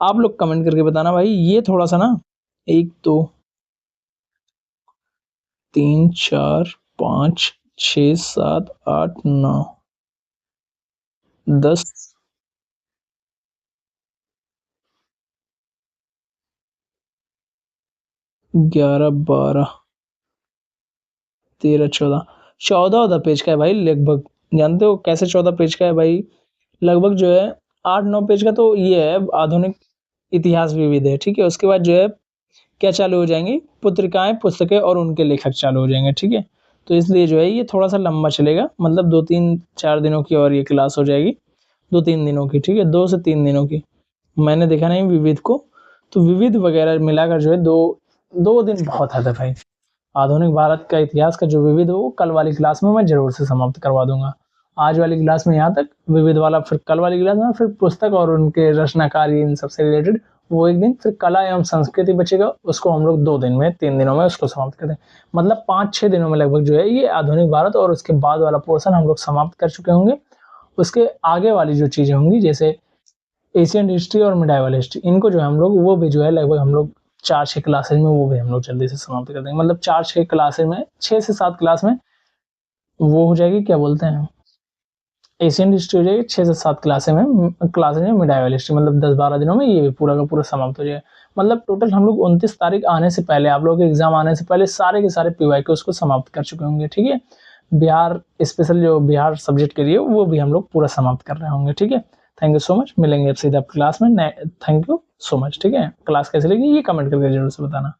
आप लोग कमेंट करके बताना भाई। ये थोड़ा सा ना 1 2 3 4 5 6 7 8 9 10 11 12 13 14 14 पेज का है भाई लगभग। जानते हो कैसे 14 पेज का है भाई? लगभग जो है 8-9 पेज का तो ये है आधुनिक इतिहास विविध है। ठीक है, उसके बाद जो है क्या चालू हो जाएंगी, पत्रिकाएं, पुस्तकें और उनके लेखक चालू हो जाएंगे। ठीक है, तो इसलिए जो है ये थोड़ा सा लंबा चलेगा, मतलब 2-3-4 दिनों की और ये क्लास हो जाएगी, 2-3 दिनों की। ठीक है, 2 से 3 दिनों की। मैंने देखा नहीं विविध को, तो विविध वगैरह मिलाकर जो है 2 दिन बहुत है भाई। आधुनिक भारत का इतिहास का जो विविध हो कल वाली क्लास में मैं जरूर से समाप्त करवा दूंगा। आज वाली क्लास में यहाँ तक, विविध वाला फिर कल वाली क्लास में, फिर पुस्तक और उनके रचनाकार इन सबसे रिलेटेड वो एक दिन, फिर कला एवं संस्कृति बचेगा, उसको हम लोग 2 दिन में, 3 दिनों में उसको समाप्त कर दें। मतलब 5-6 दिनों में लगभग जो है ये आधुनिक भारत और उसके बाद वाला पोर्शन हम लोग समाप्त कर चुके होंगे। उसके आगे वाली जो चीजें होंगी जैसे एशियन हिस्ट्री और मिडाइवल हिस्ट्री, इनको जो है हम लोग वो भी जो है लगभग हम लोग 4-6 क्लासेज में वो भी हम लोग जल्दी से समाप्त कर देंगे। मतलब 4-6 क्लासेज में, 6 से 7 क्लास में वो हो जाएगी, क्या बोलते हैं, एशियन हिस्ट्री हो जाएगी। 6 से 7 क्लासेज में मिडाइवल हिस्ट्री, मतलब 10-12 दिनों में ये भी पूरा का पूरा समाप्त हो जाएगा। मतलब टोटल हम लोग 29 तारीख आने से पहले, आप लोगों के एग्जाम आने से पहले सारे के सारे पीवाई के उसको समाप्त कर चुके होंगे। ठीक है, बिहार स्पेशल जो बिहार सब्जेक्ट के लिए वो भी हम लोग पूरा समाप्त कर रहे होंगे। ठीक है, थैंक यू सो मच, मिलेंगे अब सीधा क्लास में। Thank you so much. ठीक है, क्लास कैसे लगी ये कमेंट करके जरूर से बताना।